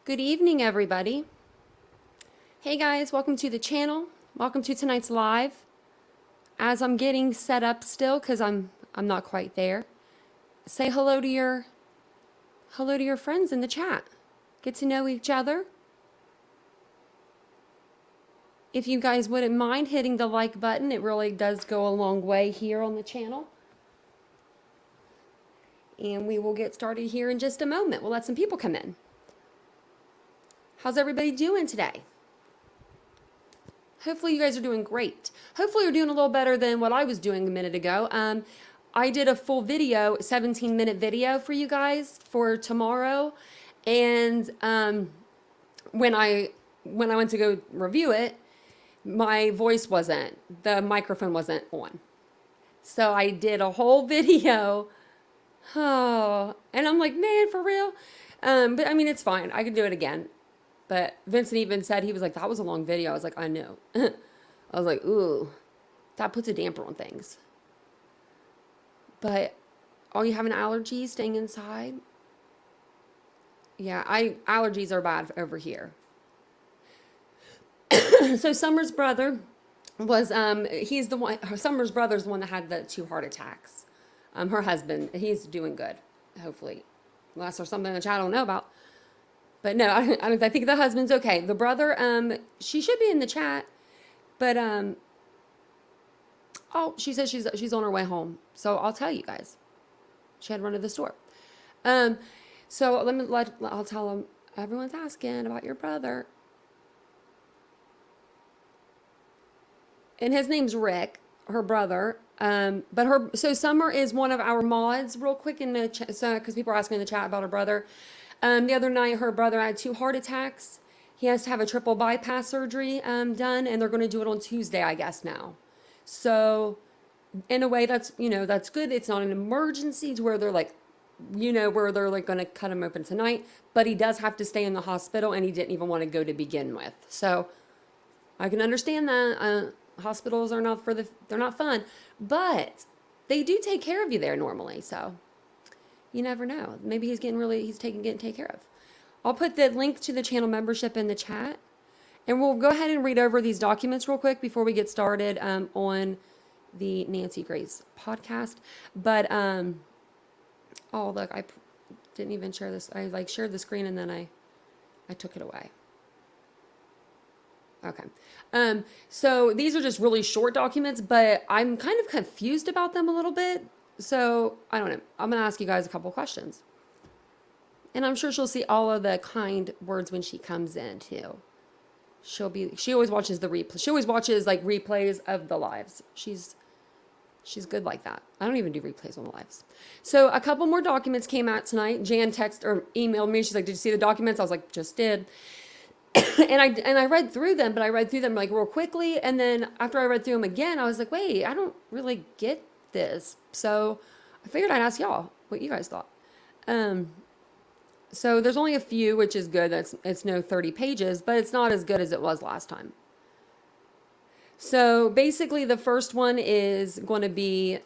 Good evening, everybody. Hey guys, welcome to the channel. Welcome to tonight's live. As I'm getting set up still, because I'm not quite there. Say hello to your friends in the chat. Get to know each other. If you guys wouldn't mind hitting the like button, it really does go a long way here on the channel. And we will get started here in just a moment. We'll let some people come in. How's everybody doing today? Hopefully you guys are doing great. Hopefully you're doing a little better than what I was doing a minute ago. I did a full video, 17-minute video for you guys for tomorrow. And when I went to go review it, my voice the microphone wasn't on. So I did a whole video. Oh, and I'm like, man, for real? But I mean, it's fine. I can do it again. But Vincent even said, he was like, that was a long video. I was like, I know. I was like, ooh, that puts a damper on things. But are you having allergies staying inside? Yeah, allergies are bad over here. So Summer's brother was, he's the one, Summer's brother's the one that had the 2 heart attacks. Her husband, he's doing good, hopefully. Unless there's something in the chat I don't know about. But no, I think the husband's okay. The brother, she should be in the chat, but oh, she says she's on her way home. So I'll tell you guys. She had to run to the store. So I'll tell them. Everyone's asking about your brother, and his name's Rick, her brother. So Summer is one of our mods. Real quick in the chat, so because people are asking in the chat about her brother. The other night, her brother had 2 heart attacks. He has to have a triple bypass surgery done, and they're going to do it on Tuesday, I guess, now. So, in a way, that's good. It's not an emergency to where they're like, where they're like going to cut him open tonight. But he does have to stay in the hospital, and he didn't even want to go to begin with. So, I can understand that. Hospitals are not they're not fun, but they do take care of you there normally, so. You never know. Maybe he's getting taken care of. I'll put the link to the channel membership in the chat. And we'll go ahead and read over these documents real quick before we get started on the Nancy Grace podcast. But, oh, look, I didn't even share this. I shared the screen and then I took it away. Okay. So these are just really short documents, but I'm kind of confused about them a little bit. So, I don't know. I'm going to ask you guys a couple questions. And I'm sure she'll see all of the kind words when she comes in, too. She always watches the replay. She always watches, like, replays of the lives. She's good like that. I don't even do replays on the lives. So, a couple more documents came out tonight. Jan emailed me. She's like, did you see the documents? I was like, just did. and I read through them, but I read through them, like, real quickly. And then after I read through them again, I was like, wait, I don't really get this. So I figured I'd ask y'all what you guys thought. So there's only a few, which is good. It's no 30 pages, but it's not as good as it was last time. So basically the first one is going to be,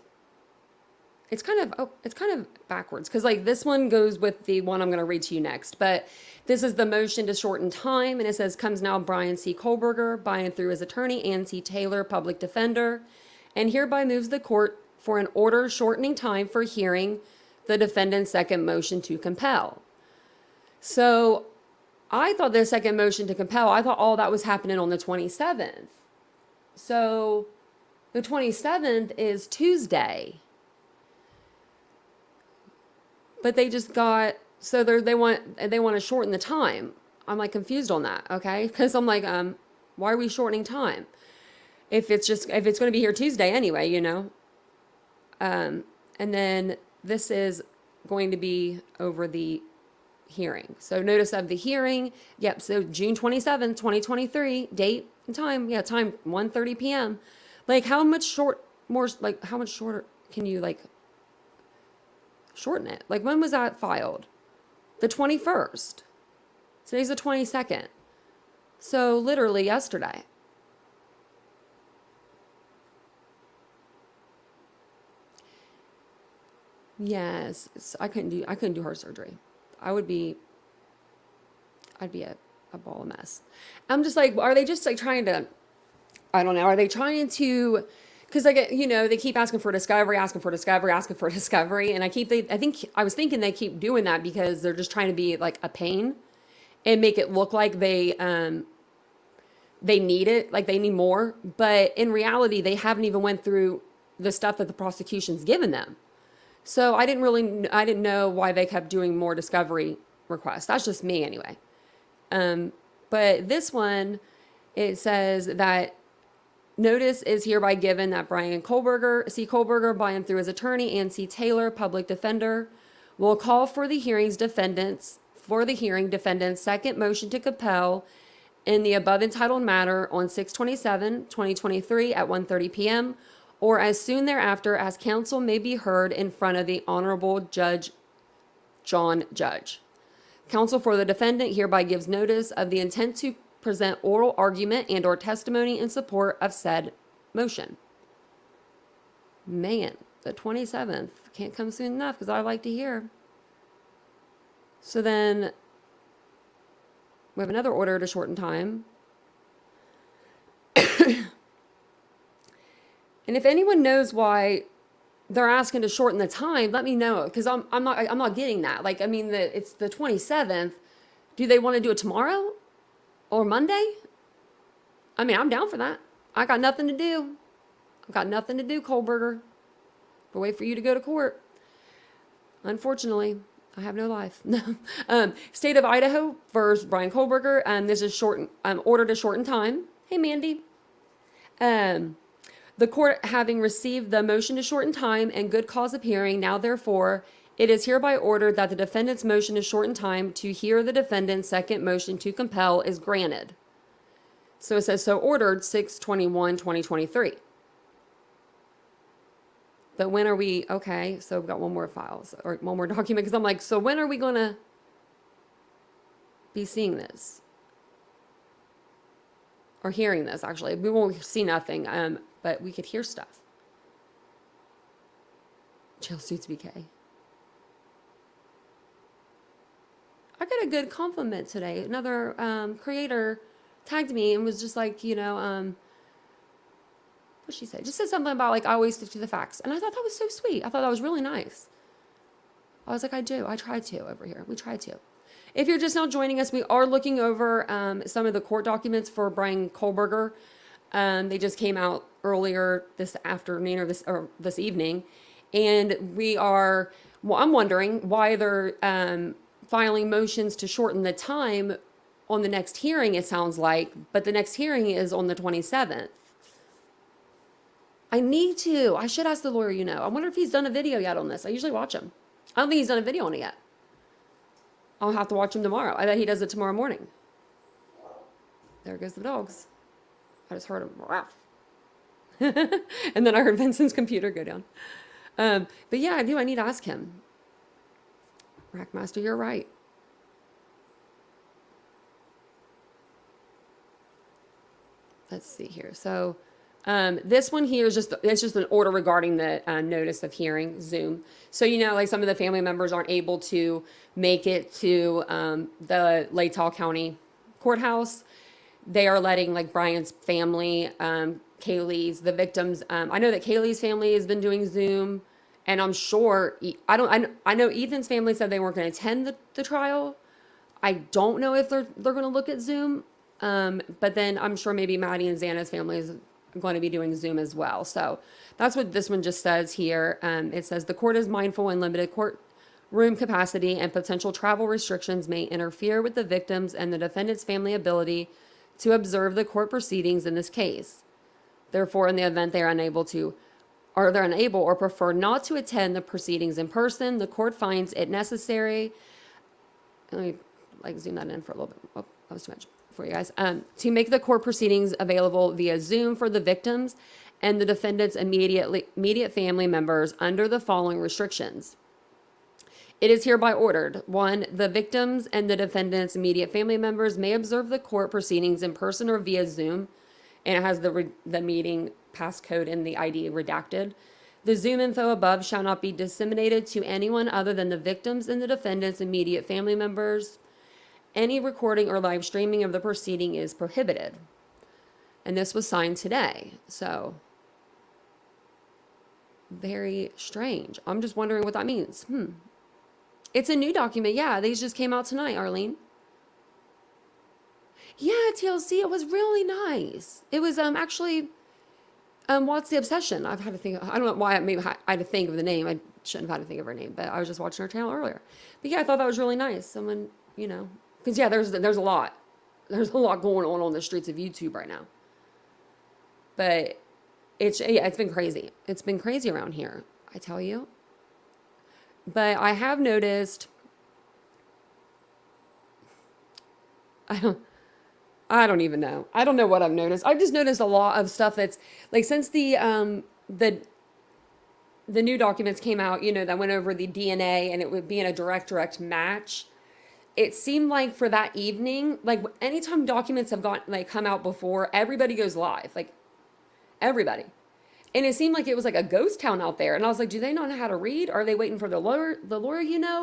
it's kind of backwards because like this one goes with the one I'm going to read to you next, but this is the motion to shorten time. And it says comes now Brian C. Kohlberger by and through his attorney, Ann C. Taylor, public defender, and hereby moves the court for an order shortening time for hearing the defendant's second motion to compel. So I thought the second motion to compel, I thought all that was happening on the 27th. So the 27th is Tuesday. But they just got, so they want to shorten the time. I'm like confused on that, okay? Because I'm like, why are we shortening time? If it's going to be here Tuesday anyway, and then this is going to be over the hearing. So notice of the hearing. Yep. So June 27th, 2023, date and time. Yeah. Time 1:30 p.m. Like how much shorter can you like shorten it? Like when was that filed? The 21st. Today's the 22nd. So literally yesterday. Yes, I couldn't do heart surgery. I'd be a ball of mess. I'm just like, are they just like trying to, I don't know, are they trying to, because like, they keep asking for discovery, asking for discovery, asking for discovery. And I was thinking they keep doing that because they're just trying to be like a pain and make it look like they need it, like they need more. But in reality, they haven't even went through the stuff that the prosecution's given them. So I didn't know why they kept doing more discovery requests. That's just me anyway. But this one, it says that notice is hereby given that Brian C. Kohlberger, by and through his attorney, and C. Taylor, public defender, will call for the hearing defendant's second motion to compel in the above entitled matter on 6/27/2023 at 1:30 p.m. or as soon thereafter as counsel may be heard in front of the Honorable Judge John Judge. Counsel for the defendant hereby gives notice of the intent to present oral argument and or testimony in support of said motion. Man, the 27th can't come soon enough because I like to hear. So then we have another order to shorten time. And if anyone knows why they're asking to shorten the time, let me know, because I'm not getting that. Like, I mean, it's the 27th. Do they want to do it tomorrow or Monday? I mean, I'm down for that. I got nothing to do. I've got nothing to do, Kohlberger, but wait for you to go to court. Unfortunately, I have no life. State of Idaho versus Brian Kohlberger. This is order to shorten time. Hey, Mandy. The court, having received the motion to shorten time and good cause of hearing, now therefore, it is hereby ordered that the defendant's motion to shorten time to hear the defendant's second motion to compel is granted. So it says, so ordered 6/21/2023. But when are we, okay, so we've got one more file, or one more document, because I'm like, so when are we going to be seeing this? Or hearing this, actually. We won't see nothing, but we could hear stuff. Jail suits BK. I got a good compliment today. Another creator tagged me and was just like, what'd she say? Just said something about like, I always stick to the facts. And I thought that was so sweet. I thought that was really nice. I was like, I do. I try to over here. We try to. If you're just now joining us, we are looking over some of the court documents for Brian Kohlberger. They just came out earlier this afternoon or this evening. And I'm wondering why they're filing motions to shorten the time on the next hearing, it sounds like, but the next hearing is on the 27th. I should ask the lawyer, I wonder if he's done a video yet on this. I usually watch him. I don't think he's done a video on it yet. I'll have to watch him tomorrow. I bet he does it tomorrow morning. There goes the dogs. I just heard him. And then I heard Vincent's computer go down. But yeah, I need to ask him. Rackmaster, you're right. Let's see here. So this one here is it's just an order regarding the notice of hearing, Zoom. So, like some of the family members aren't able to make it to the Latah County courthouse. They are letting like Brian's family, Kaylee's, the victims. I know that Kaylee's family has been doing Zoom. And I'm sure, I know Ethan's family said they weren't going to attend the trial. I don't know if they're going to look at Zoom. But then I'm sure maybe Maddie and Xana's family is going to be doing Zoom as well. So that's what this one just says here. It says the court is mindful in limited courtroom capacity and potential travel restrictions may interfere with the victims and the defendant's family ability to observe the court proceedings in this case. Therefore, in the event they're unable or prefer not to attend the proceedings in person, the court finds it necessary. Let me zoom that in for a little bit. Oh, that was too much for you guys. To make the court proceedings available via Zoom for the victims and the defendant's immediate family members under the following restrictions. It is hereby ordered: 1, the victims and the defendant's immediate family members may observe the court proceedings in person or via Zoom, and it has the meeting passcode and the ID redacted. The Zoom info above shall not be disseminated to anyone other than the victims and the defendant's immediate family members. Any recording or live streaming of the proceeding is prohibited. And this was signed today. So, very strange. I'm just wondering what that means. It's a new document. Yeah, these just came out tonight, Arlene. Yeah, TLC, it was really nice. It was actually What's the Obsession? I've had to think. I don't know why I had to think of the name. I shouldn't have had to think of her name, but I was just watching her channel earlier. But yeah, I thought that was really nice. Someone, because yeah, there's a lot, going on the streets of YouTube right now. But it's been crazy. It's been crazy around here, I tell you. But I have noticed. I don't even know. I don't know what I've noticed. I've just noticed a lot of stuff that's like since the new documents came out, that went over the DNA and it would be in a direct match. It seemed like for that evening, like anytime documents have come out before, everybody goes live, like everybody. And it seemed like it was like a ghost town out there. And I was like, do they not know how to read? Are they waiting for the lawyer,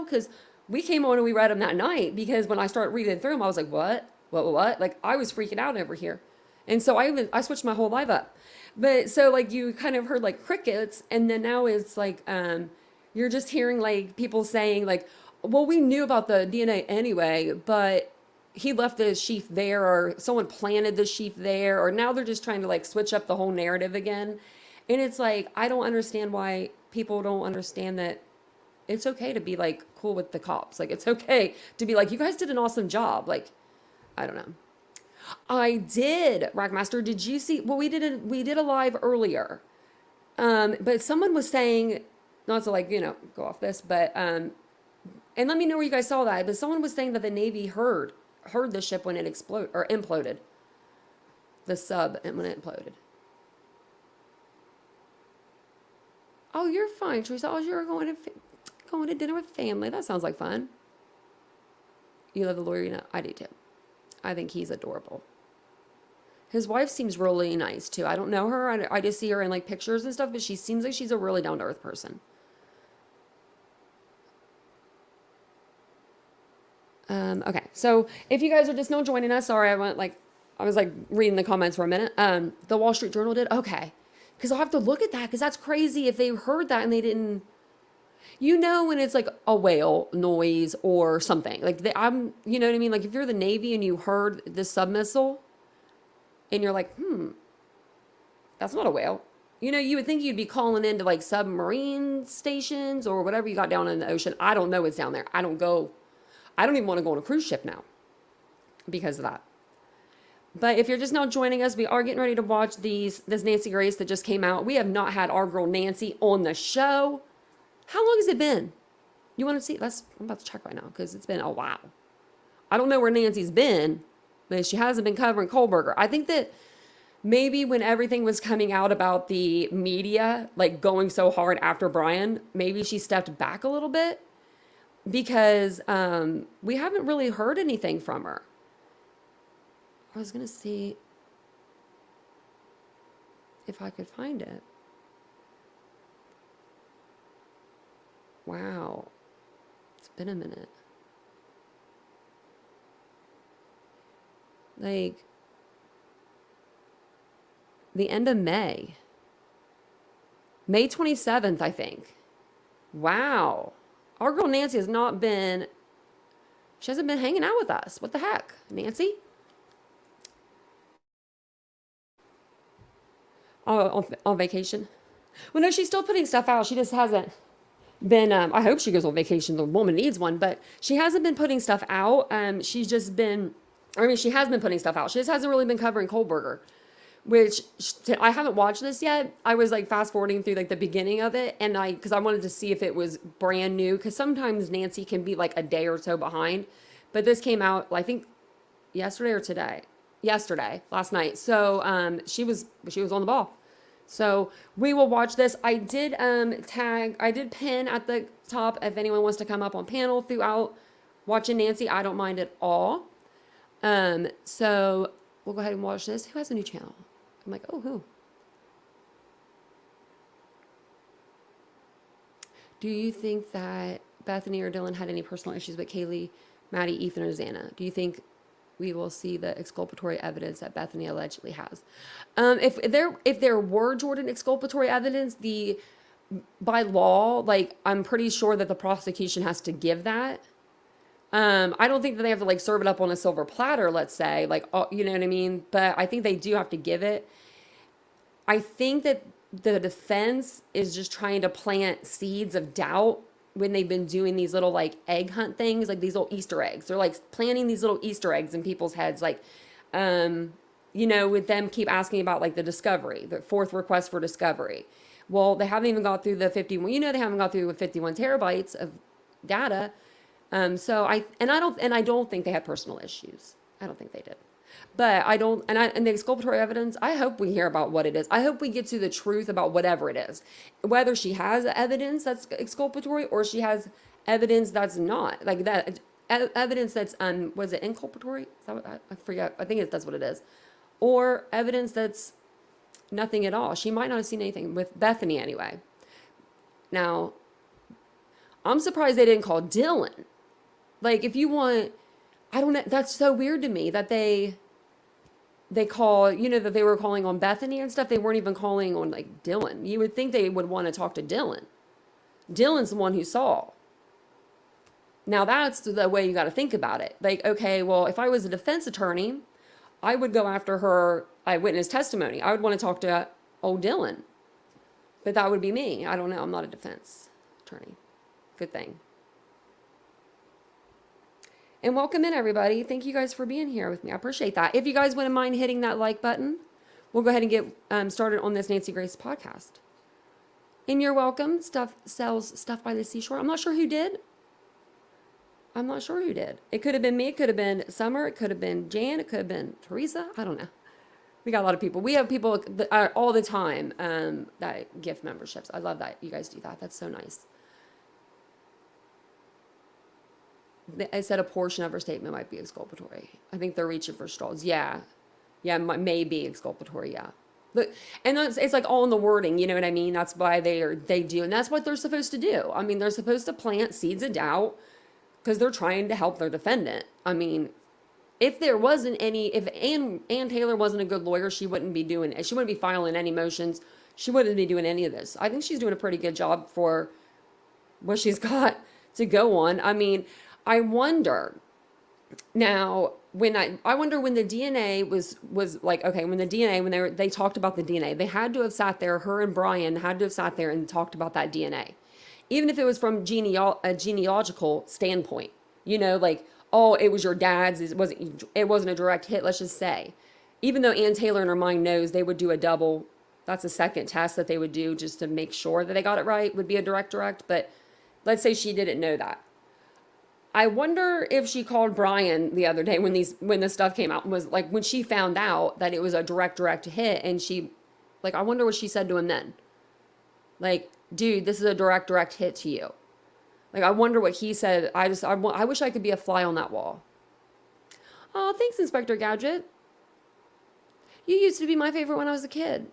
Because we came on and we read them that night, because when I started reading through them, I was like, what? Like I was freaking out over here. And so I switched my whole live up. But so like you kind of heard like crickets, and then now it's like you're just hearing like people saying like, well, we knew about the DNA anyway, but he left the sheath there, or someone planted the sheath there, or now they're just trying to like switch up the whole narrative again. And it's like, I don't understand why people don't understand that it's okay to be like cool with the cops. Like it's okay to be like, you guys did an awesome job. Like, I don't know. I did, Rackmaster. Did you see? Well, we did a live earlier, but someone was saying, not to like go off this, but and let me know where you guys saw that. But someone was saying that the Navy heard the ship when it imploded, the sub, and when it imploded. Oh, you're fine, Teresa. Oh, you're going to dinner with family. That sounds like fun. You love the lawyer, I do too. I think he's adorable. His wife seems really nice too. I don't know her. I just see her in like pictures and stuff, but she seems like she's a really down to earth person. Okay, so if you guys are just now joining us, sorry, I was like reading the comments for a minute. The Wall Street Journal did okay, because I'll have to look at that, because that's crazy if they heard that and they didn't. When it's like a whale noise or something like you know what I mean? Like if you're the Navy and you heard the submissile and you're like, that's not a whale. You would think you'd be calling into like submarine stations or whatever you got down in the ocean. I don't know what's down there. I don't even want to go on a cruise ship now because of that. But if you're just now joining us, we are getting ready to watch this Nancy Grace that just came out. We have not had our girl Nancy on the show. How long has it been? You want to see? I'm about to check right now because it's been a while. I don't know where Nancy's been, but she hasn't been covering Kohlberger. I think that maybe when everything was coming out about the media, like going so hard after Brian, maybe she stepped back a little bit because we haven't really heard anything from her. I was going to see if I could find it. Wow. It's been a minute. Like, the end of May. May 27th, I think. Wow. Our girl Nancy has not been, she hasn't been hanging out with us. What the heck, Nancy? Oh, on vacation? Well, no, she's still putting stuff out. She just hasn't been, I hope she goes on vacation. The woman needs one, but she hasn't been putting stuff out. She's just been, she has been putting stuff out. She just hasn't really been covering Kohlberger, which I haven't watched this yet. I was like fast forwarding through like the beginning of it. And because I wanted to see if it was brand new. Cause sometimes Nancy can be like a day or so behind, but this came out, I think yesterday or today, last night. So, she was on the ball. So we will watch this. I did pin at the top if anyone wants to come up on panel throughout watching Nancy. I don't mind at all. So we'll go ahead and watch this. Who has a new channel? I'm like, oh, who? Do you think that Bethany or Dylan had any personal issues with Kaylee Maddie, Ethan, or Xana, do you think we will see the exculpatory evidence that Bethany allegedly has? If there were Jordan exculpatory evidence, by law, like, I'm pretty sure that the prosecution has to give that. I don't think that they have to like serve it up on a silver platter, let's say, like, you know what I mean? But I think they do have to give it. I think that the defense is just trying to plant seeds of doubt when they've been doing these little like egg hunt things, like these little Easter eggs. They're like planting these little Easter eggs in people's heads, like, with them keep asking about like the discovery, the fourth request for discovery. Well, they haven't even got through the 51. They haven't got through the 51 terabytes of data. I don't think they had personal issues. I don't think they did. But and the exculpatory evidence, I hope we hear about what it is. I hope we get to the truth about whatever it is. Whether she has evidence that's exculpatory or she has evidence that's not. Like that evidence that's, was it inculpatory? Is that what, I forget. I think that's what it is. Or evidence that's nothing at all. She might not have seen anything with Bethany anyway. Now, I'm surprised they didn't call Dylan. Like, if you want, I don't know, that's so weird to me that they call, that they were calling on Bethany and stuff. They weren't even calling on like Dylan. You would think they would want to talk to Dylan. Dylan's the one who saw. Now that's the way you got to think about it. Like, okay, well, if I was a defense attorney, I would go after her eyewitness testimony. I would want to talk to old Dylan. But that would be me. I don't know. I'm not a defense attorney. Good thing. And welcome in, everybody. Thank you guys for being here with me. I appreciate that. If you guys wouldn't mind hitting that like button, we'll go ahead and get started on this Nancy Grace podcast. And you're welcome. Stuff sells stuff by the seashore. I'm not sure who did. It could have been me. It could have been Summer. It could have been Jan. It could have been Teresa. I don't know. We got a lot of people. We have people all the time that gift memberships. I love that you guys do that. That's so nice. I said a portion of her statement might be exculpatory. I think they're reaching for straws. Yeah, may be exculpatory. Yeah, but and it's like all in the wording. You know what I mean? That's why they do, and that's what they're supposed to do. I mean, they're supposed to plant seeds of doubt because they're trying to help their defendant. I mean, if Ann Taylor wasn't a good lawyer, she wouldn't be doing it. She wouldn't be filing any motions. She wouldn't be doing any of this. I think she's doing a pretty good job for what she's got to go on. I mean, I wonder now when the DNA was like, okay, when they talked about the DNA, they had to have sat there, her and Brian had to have sat there and talked about that DNA. Even if it was from a genealogical standpoint, like, oh, it was your dad's, it wasn't a direct hit, let's just say. Even though Ann Taylor in her mind knows they would do a double, that's a second test that they would do just to make sure that they got it right, would be a direct, but let's say she didn't know that. I wonder if she called Brian the other day when this stuff came out, was like when she found out that it was a direct hit, and she, like, I wonder what she said to him then. Like, dude, this is a direct hit to you. Like, I wonder what he said. I wish I could be a fly on that wall. Oh, thanks, Inspector Gadget. You used to be my favorite when I was a kid.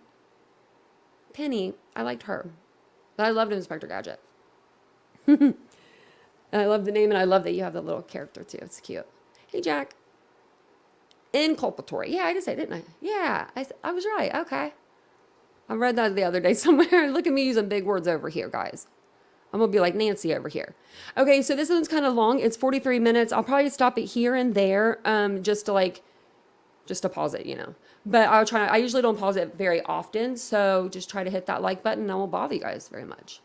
Penny, I liked her. But I loved Inspector Gadget. I love the name, and I love that you have the little character too. It's cute. Hey, Jack. Inculpatory. Yeah, I just said, didn't I? Yeah, I was right. Okay. I read that the other day somewhere. Look at me using big words over here, guys. I'm going to be like Nancy over here. Okay, so this one's kind of long. It's 43 minutes. I'll probably stop it here and there just to pause it, But I usually don't pause it very often, so just try to hit that like button, and I won't bother you guys very much.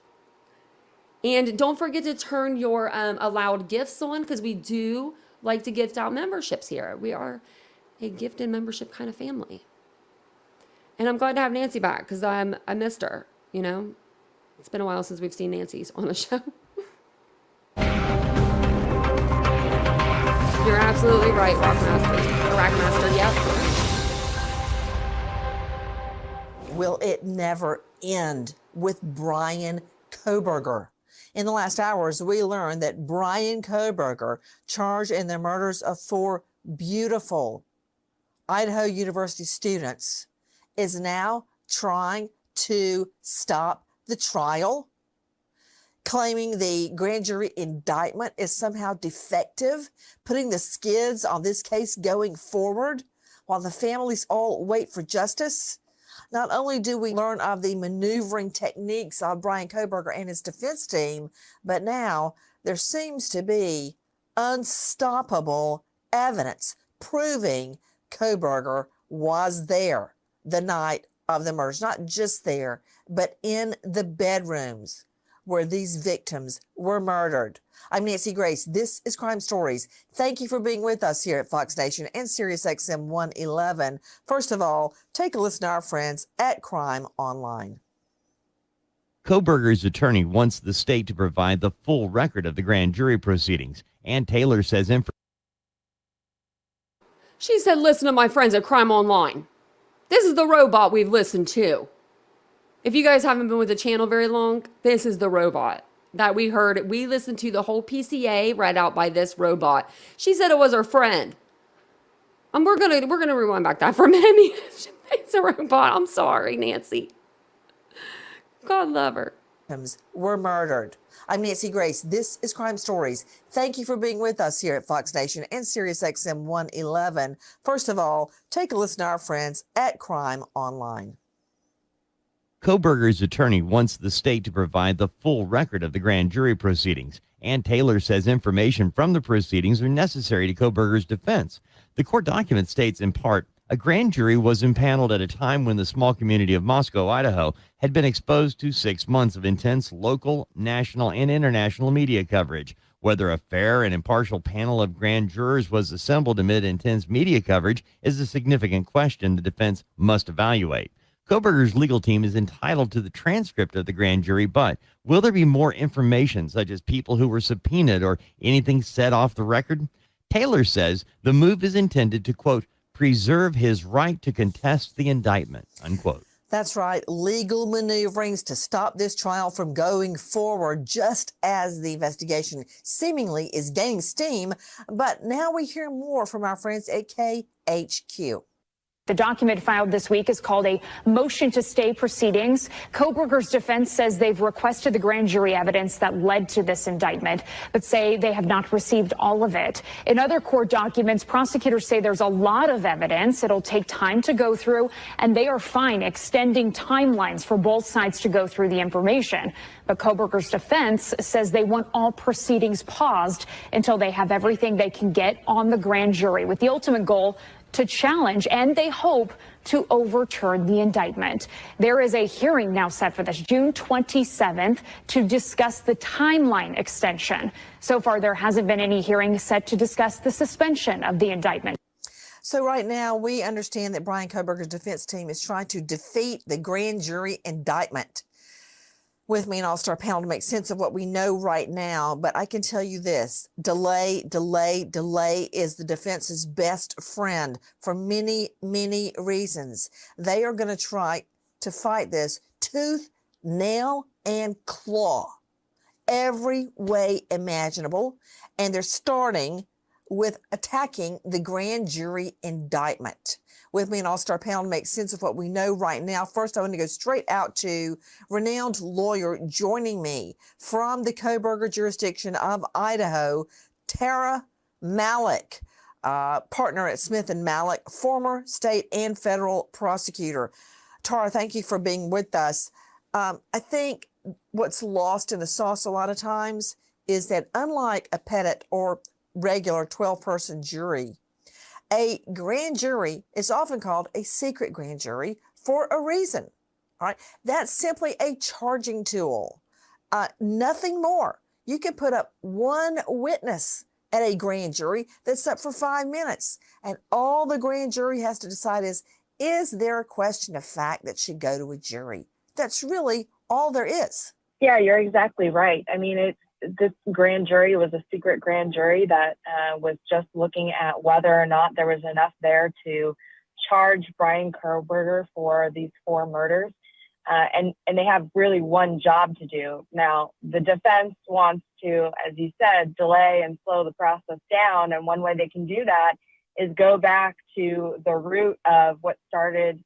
And don't forget to turn your allowed gifts on, because we do like to gift out memberships here. We are a gifted membership kind of family. And I'm glad to have Nancy back, because I missed her, It's been a while since we've seen Nancy's on the show. You're absolutely right, Rackmaster. Yep. Will it never end with Brian Kohberger? In the last hours, we learned that Brian Kohberger, charged in the murders of 4 beautiful Idaho University students, is now trying to stop the trial. claiming the grand jury indictment is somehow defective, putting the skids on this case going forward while the families all wait for justice. Not only do we learn of the maneuvering techniques of Bryan Kohberger and his defense team, but now there seems to be unstoppable evidence proving Kohberger was there the night of the murders, not just there, but in the bedrooms where these victims were murdered. I'm Nancy Grace. This is Crime Stories. Thank you for being with us here at Fox Nation and SiriusXM 111. First of all, take a listen to our friends at Crime Online. Kohberger's attorney wants the state to provide the full record of the grand jury proceedings. Ann Taylor says She said, listen to my friends at Crime Online. This is the robot we've listened to. If you guys haven't been with the channel very long, this is the robot that we heard. We listened to the whole PCA read out by this robot. She said it was her friend. We're gonna rewind back that for a minute. It's a robot. I'm sorry, Nancy. God love her. Were murdered. I'm Nancy Grace. This is Crime Stories. Thank you for being with us here at Fox Nation and SiriusXM 111. First of all, take a listen to our friends at Crime Online. Kohberger's attorney wants the state to provide the full record of the grand jury proceedings. Ann Taylor says information from the proceedings are necessary to Kohberger's defense. The court document states, in part, a grand jury was impaneled at a time when the small community of Moscow, Idaho, had been exposed to 6 months of intense local, national, and international media coverage. Whether a fair and impartial panel of grand jurors was assembled amid intense media coverage is a significant question the defense must evaluate. Kohberger's legal team is entitled to the transcript of the grand jury, but will there be more information, such as people who were subpoenaed or anything said off the record? Taylor says the move is intended to, quote, preserve his right to contest the indictment, unquote. That's right. Legal maneuverings to stop this trial from going forward, just as the investigation seemingly is gaining steam. But now we hear more from our friends at KHQ. The document filed this week is called a motion to stay proceedings. Kohberger's defense says they've requested the grand jury evidence that led to this indictment, but say they have not received all of it. In other court documents, prosecutors say there's a lot of evidence. It'll take time to go through, and they are fine extending timelines for both sides to go through the information. But Kohberger's defense says they want all proceedings paused until they have everything they can get on the grand jury, with the ultimate goal to challenge, and they hope to overturn the indictment. There is a hearing now set for this June 27th to discuss the timeline extension. So far, there hasn't been any hearing set to discuss the suspension of the indictment. So right now, we understand that Bryan Kohberger's defense team is trying to defeat the grand jury indictment. With me, an all-star panel to make sense of what we know right now. But I can tell you this, delay is the defense's best friend for many, many reasons. They are going to try to fight this tooth, nail, and claw every way imaginable. And they're starting with attacking the grand jury indictment. With me, an all-star panel to make sense of what we know right now. First, I want to go straight out to renowned lawyer joining me from the Kohberger jurisdiction of Idaho, Tara Malik, partner at Smith & Malik, former state and federal prosecutor. Tara, thank you for being with us. I think what's lost in the sauce a lot of times is that unlike a petit or regular 12-person jury, a grand jury is often called a secret grand jury for a reason. All right, that's simply a charging tool, nothing more. You can put up one witness at a grand jury that's up for 5 minutes, and all the grand jury has to decide is there a question of fact that should go to a jury? That's really all there is. Yeah, you're exactly right. I mean, this grand jury was a secret grand jury that was just looking at whether or not there was enough there to charge Bryan Kohberger for these 4 murders. And they have really one job to do. Now, the defense wants to, as you said, delay and slow the process down. And one way they can do that is go back to the root of what started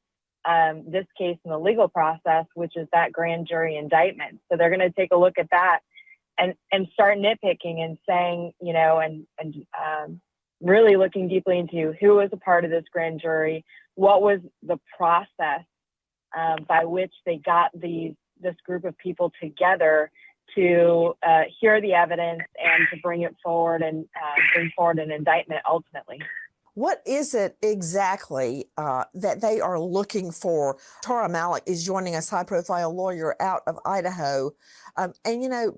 this case in the legal process, which is that grand jury indictment. So they're going to take a look at that and start nitpicking and saying, and really looking deeply into who was a part of this grand jury, what was the process by which they got this group of people together to hear the evidence and to bring it forward and bring forward an indictment ultimately. What is it exactly that they are looking for? Tara Malik is joining us, high-profile lawyer out of Idaho. And,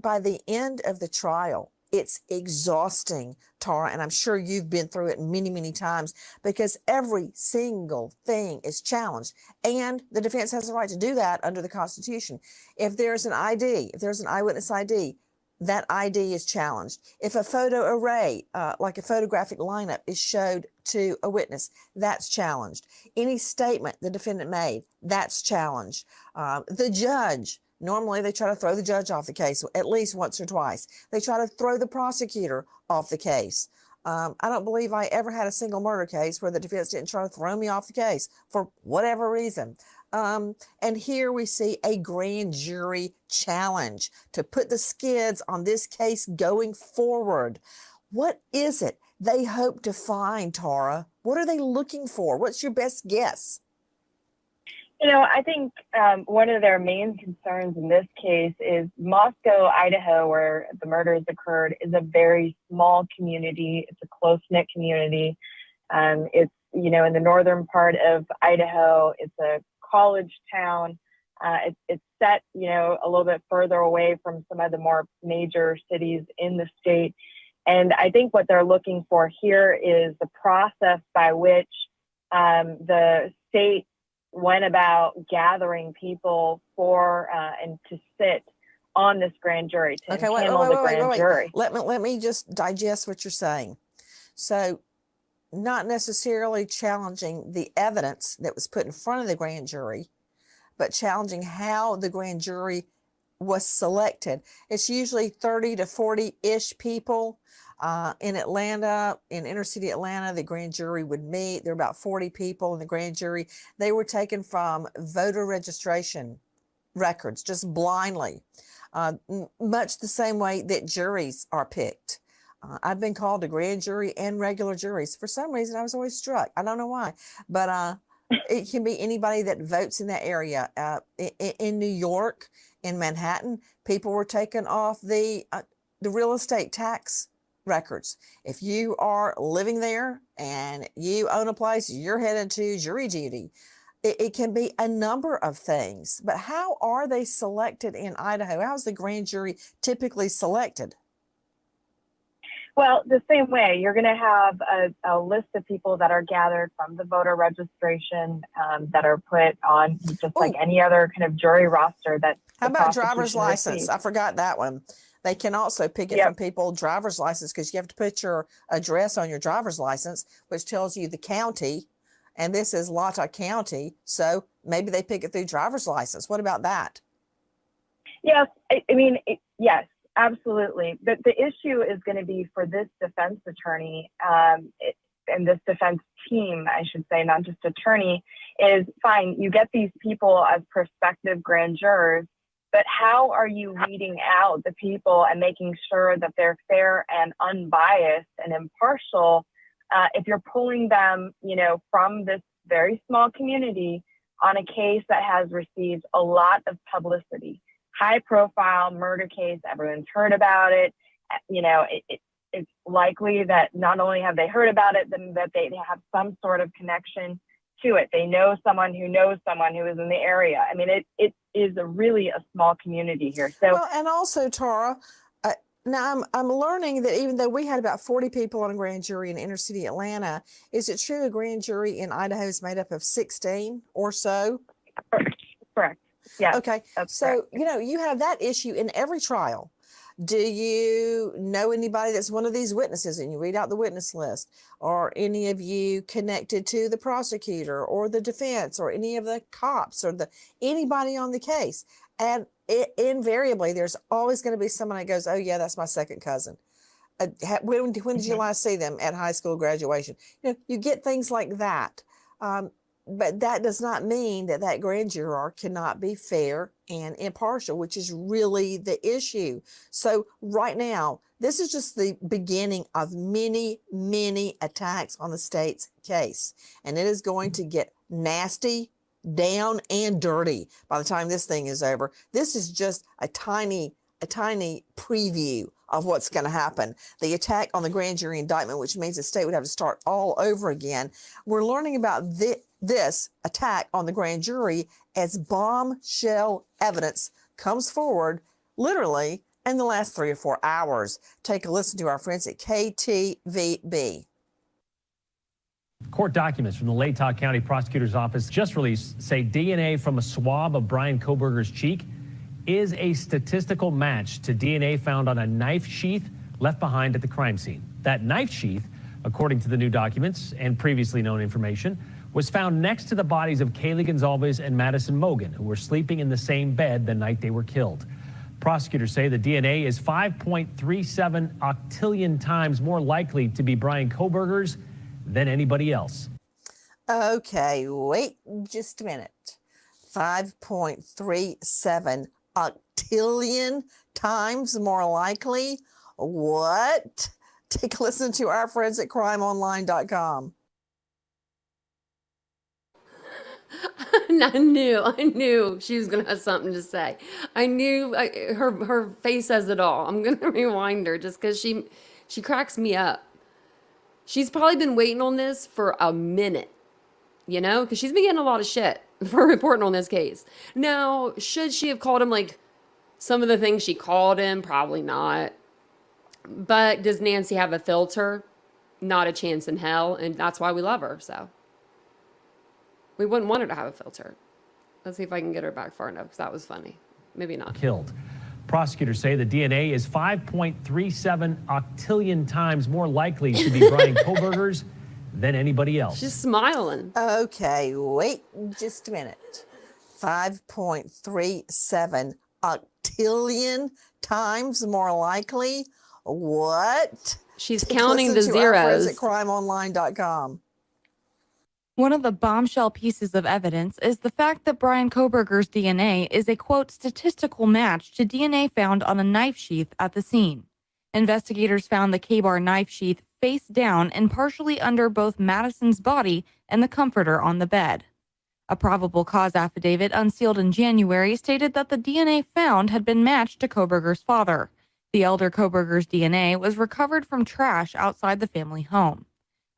by the end of the trial, it's exhausting, Tara, and I'm sure you've been through it many, many times because every single thing is challenged. And the defense has the right to do that under the Constitution. If there's an ID, if there's an eyewitness ID, that ID is challenged. If a photo array, like a photographic lineup, is showed to a witness, that's challenged. Any statement the defendant made, that's challenged. The judge, normally they try to throw the judge off the case at least once or twice. They try to throw the prosecutor off the case. I don't believe I ever had a single murder case where the defense didn't try to throw me off the case for whatever reason. And here we see a grand jury challenge to put the skids on this case going forward. What is it they hope to find, Tara? What are they looking for? What's your best guess? I think one of their main concerns in this case is Moscow, Idaho, where the murders occurred, is a very small community. It's a close-knit community. It's, in the northern part of Idaho. It's a college town. It's set, a little bit further away from some of the more major cities in the state. And I think what they're looking for here is the process by which the state went about gathering people for and to sit on this grand jury, to handle the grand jury. Let me just digest what you're saying. So, not necessarily challenging the evidence that was put in front of the grand jury, but challenging how the grand jury was selected. It's usually 30 to 40-ish people. In Atlanta, in inner city Atlanta, the grand jury would meet. There are about 40 people in the grand jury. They were taken from voter registration records, just blindly, much the same way that juries are picked. I've been called a grand jury and regular juries. For some reason, I was always struck. I don't know why, but it can be anybody that votes in that area. In New York, in Manhattan, people were taken off the real estate tax records. If you are living there and you own a place, you're headed to jury duty. It can be a number of things. But how are they selected in Idaho? How is the grand jury typically selected? Well, the same way. You're going to have a list of people that are gathered from the voter registration that are put on just like any other kind of jury roster. How about driver's license? I forgot that one. They can also pick it from people, driver's license, because you have to put your address on your driver's license, which tells you the county. And this is Latah County. So maybe they pick it through driver's license. What about that? Yes. Yes. Absolutely. But the issue is going to be for this defense attorney and this defense team, I should say, not just attorney, is fine. You get these people as prospective grand jurors, but how are you weeding out the people and making sure that they're fair and unbiased and impartial if you're pulling them, from this very small community on a case that has received a lot of publicity? High profile murder case, everyone's heard about it. It's likely that not only have they heard about it, then that they have some sort of connection to it. They know someone who knows someone who is in the area. I mean, it is really a small community here. So, well, and also, Tara, now I'm learning that even though we had about 40 people on a grand jury in inner city Atlanta, is it true a grand jury in Idaho is made up of 16 or so? Correct. Yeah. Okay. So, you have that issue in every trial. Do you know anybody that's one of these witnesses and you read out the witness list? Or any of you connected to the prosecutor or the defense or any of the cops or anybody on the case? And invariably, there's always going to be someone that goes, oh, yeah, that's my second cousin. When did you last see them? At high school graduation? You get things like that. But that does not mean that grand juror cannot be fair and impartial, which is really the issue. So right now, this is just the beginning of many, many attacks on the state's case. And it is going to get nasty, down, and dirty by the time this thing is over. This is just a tiny preview of what's going to happen. The attack on the grand jury indictment, which means the state would have to start all over again. We're learning about this attack on the grand jury as bombshell evidence comes forward literally in the last 3 or 4 hours. Take a listen to our friends at KTVB. Court documents from the Latah County Prosecutor's Office just released say DNA from a swab of Brian Kohberger's cheek is a statistical match to DNA found on a knife sheath left behind at the crime scene. That knife sheath, according to the new documents and previously known information, was found next to the bodies of Kaylee Gonzalez and Madison Mogan, who were sleeping in the same bed the night they were killed. Prosecutors say the DNA is 5.37 octillion times more likely to be Brian Kohberger's than anybody else. Okay, wait just a minute. 5.37 octillion times more likely? What? Take a listen to our friends at crimeonline.com. I knew she was going to have something to say. I knew her face says it all. I'm going to rewind her just because she cracks me up. She's probably been waiting on this for a minute, you know, because she's been getting a lot of shit for reporting on this case. Now, should she have called him like some of the things she called him? Probably not. But does Nancy have a filter? Not a chance in hell. And that's why we love her. So we wouldn't want her to have a filter. Let's see if I can get her back far enough because that was funny. Maybe not. Killed. Prosecutors say the DNA is 5.37 octillion times more likely to be Brian Kohberger's than anybody else. She's smiling. Okay, wait just a minute. 5.37 octillion times more likely? What? She's Take a counting the listen to our friends zeros. at crimeonline.com. One of the bombshell pieces of evidence is the fact that Brian Kohberger's DNA is a, quote, statistical match to DNA found on a knife sheath at the scene. Investigators found the K-bar knife sheath face down and partially under both Madison's body and the comforter on the bed. A probable cause affidavit unsealed in January stated that the DNA found had been matched to Kohberger's father. The elder Kohberger's DNA was recovered from trash outside the family home.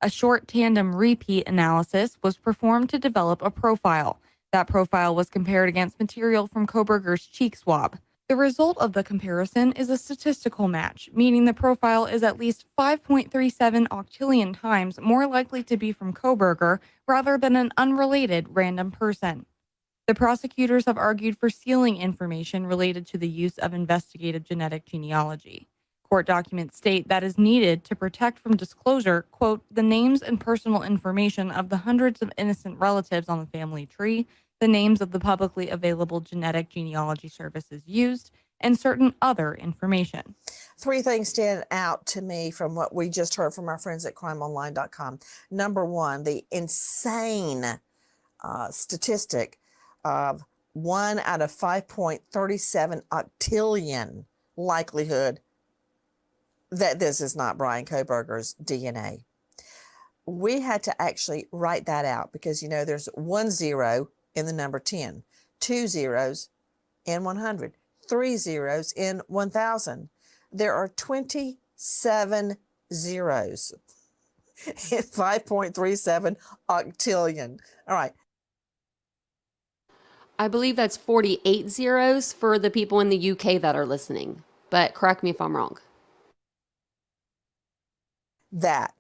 A short tandem repeat analysis was performed to develop a profile. That profile was compared against material from Kohberger's cheek swab. The result of the comparison is a statistical match, meaning the profile is at least 5.37 octillion times more likely to be from Kohberger rather than an unrelated random person. The prosecutors have argued for sealing information related to the use of investigative genetic genealogy. Court documents state that is needed to protect from disclosure, quote, the names and personal information of the hundreds of innocent relatives on the family tree, the names of the publicly available genetic genealogy services used, and certain other information. 3 things stand out to me from what we just heard from our friends at crimeonline.com. Number 1, the insane statistic of 1 out of 5.37 octillion likelihood that this is not Brian Kohberger's DNA. We had to actually write that out because, you know, there's 1 0 in the number 10, 2 zeros in 100, 3 zeros in 1,000. There are 27 zeros in 5.37 octillion. All right. I believe that's 48 zeros for the people in the UK that are listening. But correct me if I'm wrong. That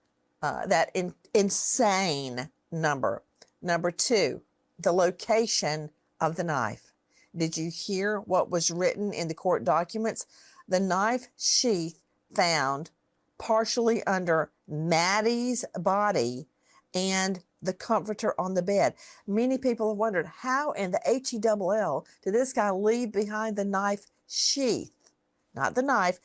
insane number. Number 2, the location of the knife. Did you hear what was written in the court documents? The knife sheath found partially under Maddie's body and the comforter on the bed. Many people have wondered how in the HELL did this guy leave behind the knife sheath? Not the knife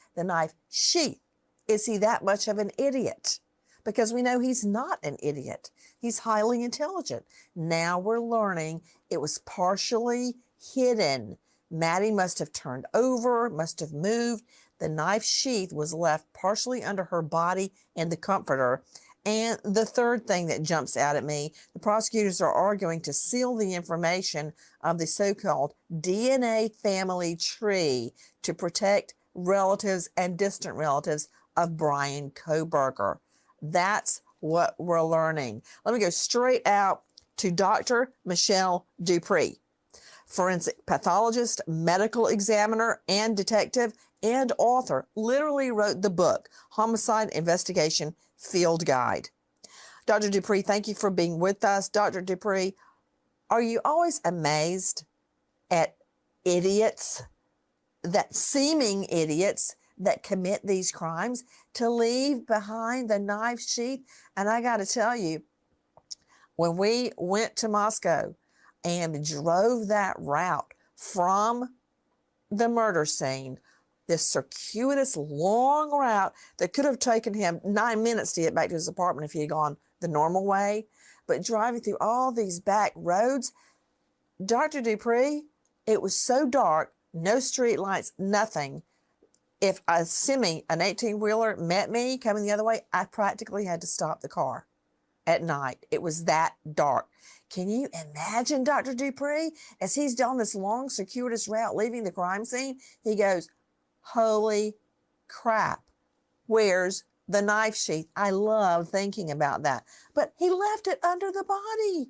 sheath. Is he that much of an idiot? Because we know he's not an idiot. He's highly intelligent. Now we're learning it was partially hidden, Maddie must have turned over, must have moved. The knife sheath was left partially under her body in the comforter. And the third thing that jumps out at me, the prosecutors are arguing to seal the information of the so-called DNA family tree to protect relatives and distant relatives of Brian Koberger. That's what we're learning. Let me go straight out to Dr. Michelle Dupree, forensic pathologist, medical examiner, and detective, and author, literally wrote the book, Homicide Investigation Field Guide. Dr. Dupree, thank you for being with us. Dr. Dupree, are you always amazed at idiots, that seeming idiots that commit these crimes, to leave behind the knife sheath? And I got to tell you, when we went to Moscow and drove that route from the murder scene, this circuitous long route that could have taken him 9 minutes to get back to his apartment if he had gone the normal way, but driving through all these back roads, Dr. Dupree, it was so dark, no street lights, nothing. If an 18-wheeler met me coming the other way, I practically had to stop the car at night. It was that dark. Can you imagine, Dr. Dupree, as he's on this long, circuitous route leaving the crime scene, he goes, holy crap, where's the knife sheath? I love thinking about that. But he left it under the body.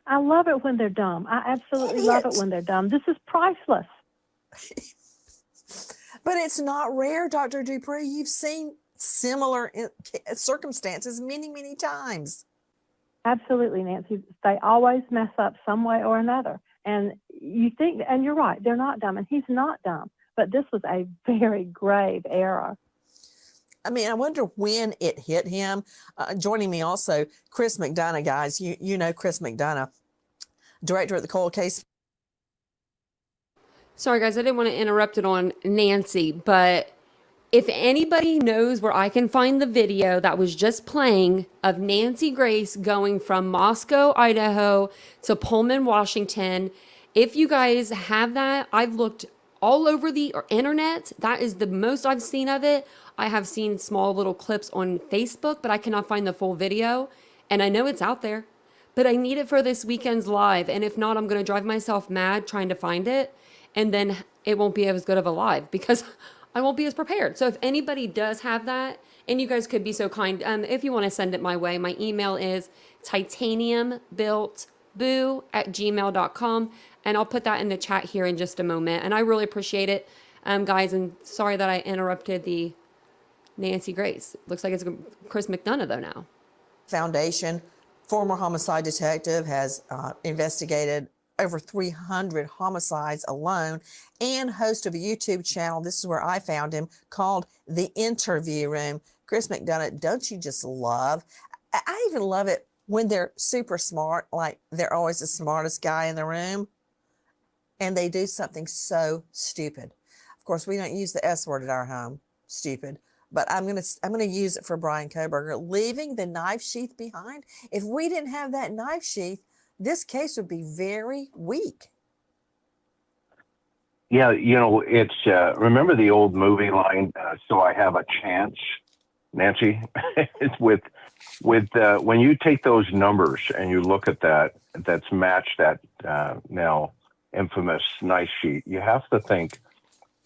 I love it when they're dumb. I absolutely love it when they're dumb. This is priceless. But it's not rare, Dr. Dupree. You've seen similar circumstances many, many times. Absolutely, Nancy. They always mess up some way or another. And you think, and you're right, they're not dumb, and he's not dumb. But this was a very grave error. I mean, I wonder when it hit him. Joining me also, Chris McDonough, guys. You know Chris McDonough, director at the Cold Case. Sorry, guys, I didn't want to interrupt it on Nancy, but if anybody knows where I can find the video that was just playing of Nancy Grace going from Moscow, Idaho to Pullman, Washington, if you guys have that, I've looked all over the internet. That is the most I've seen of it. I have seen small little clips on Facebook, but I cannot find the full video. And I know it's out there, but I need it for this weekend's live. And if not, I'm going to drive myself mad trying to find it. And then it won't be as good of a live because I won't be as prepared. So if anybody does have that, and you guys could be so kind, if you want to send it my way, my email is TitaniumBuiltBoo@gmail.com. And I'll put that in the chat here in just a moment. And I really appreciate it, guys. And sorry that I interrupted the Nancy Grace. Looks like it's Chris McDonough, though, now. Foundation, former homicide detective, has investigated over 300 homicides alone, and host of a YouTube channel, this is where I found him, called The Interview Room. Chris McDonough, don't you just love? I even love it when they're super smart, like they're always the smartest guy in the room, and they do something so stupid. Of course, we don't use the S word at our home, stupid, but I'm gonna use it for Brian Koberger, leaving the knife sheath behind. If we didn't have that knife sheath, this case would be very weak. Yeah, it's remember the old movie line, so I have a chance, Nancy? It's with when you take those numbers and you look at that's matched that now infamous knife sheet, you have to think,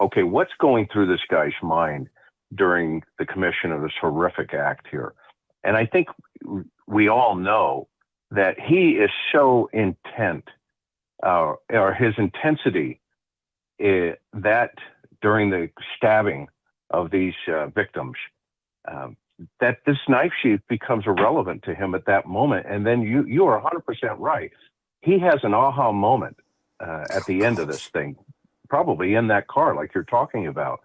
okay, what's going through this guy's mind during the commission of this horrific act here? And I think we all know that he is so intent, or his intensity, that during the stabbing of these victims, that this knife sheath becomes irrelevant to him at that moment. And then you are 100% right. He has an aha moment at the end of this thing, probably in that car like you're talking about,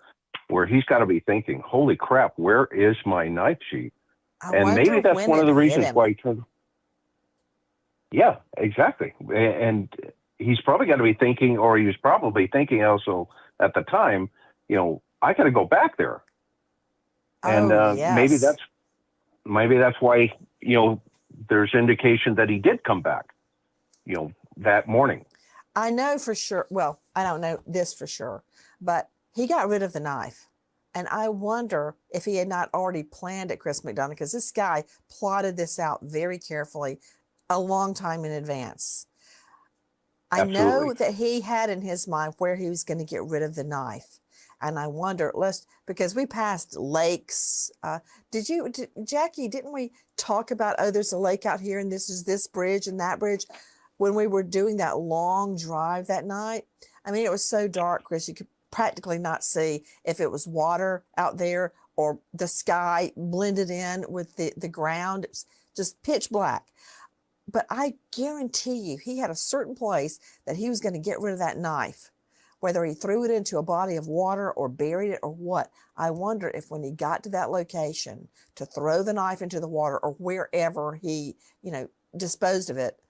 where he's got to be thinking, holy crap, where is my knife sheath? And maybe that's one of the reasons why he turned. Yeah, exactly. And he's probably got to be thinking, or he was probably thinking also at the time, I got to go back there. And yes. maybe that's why, there's indication that he did come back, that morning. I know for sure. Well, I don't know this for sure, but he got rid of the knife. And I wonder if he had not already planned it, Chris McDonough, because this guy plotted this out very carefully a long time in advance. I know that he had in his mind where he was going to get rid of the knife. And I wonder, because we passed lakes. Jackie, didn't we talk about, oh, there's a lake out here and this is this bridge and that bridge when we were doing that long drive that night? I mean, it was so dark, Chris, you could practically not see if it was water out there or the sky blended in with the ground. It's just pitch black. But I guarantee you, he had a certain place that he was going to get rid of that knife, whether he threw it into a body of water or buried it or what. I wonder if when he got to that location to throw the knife into the water or wherever he, disposed of it,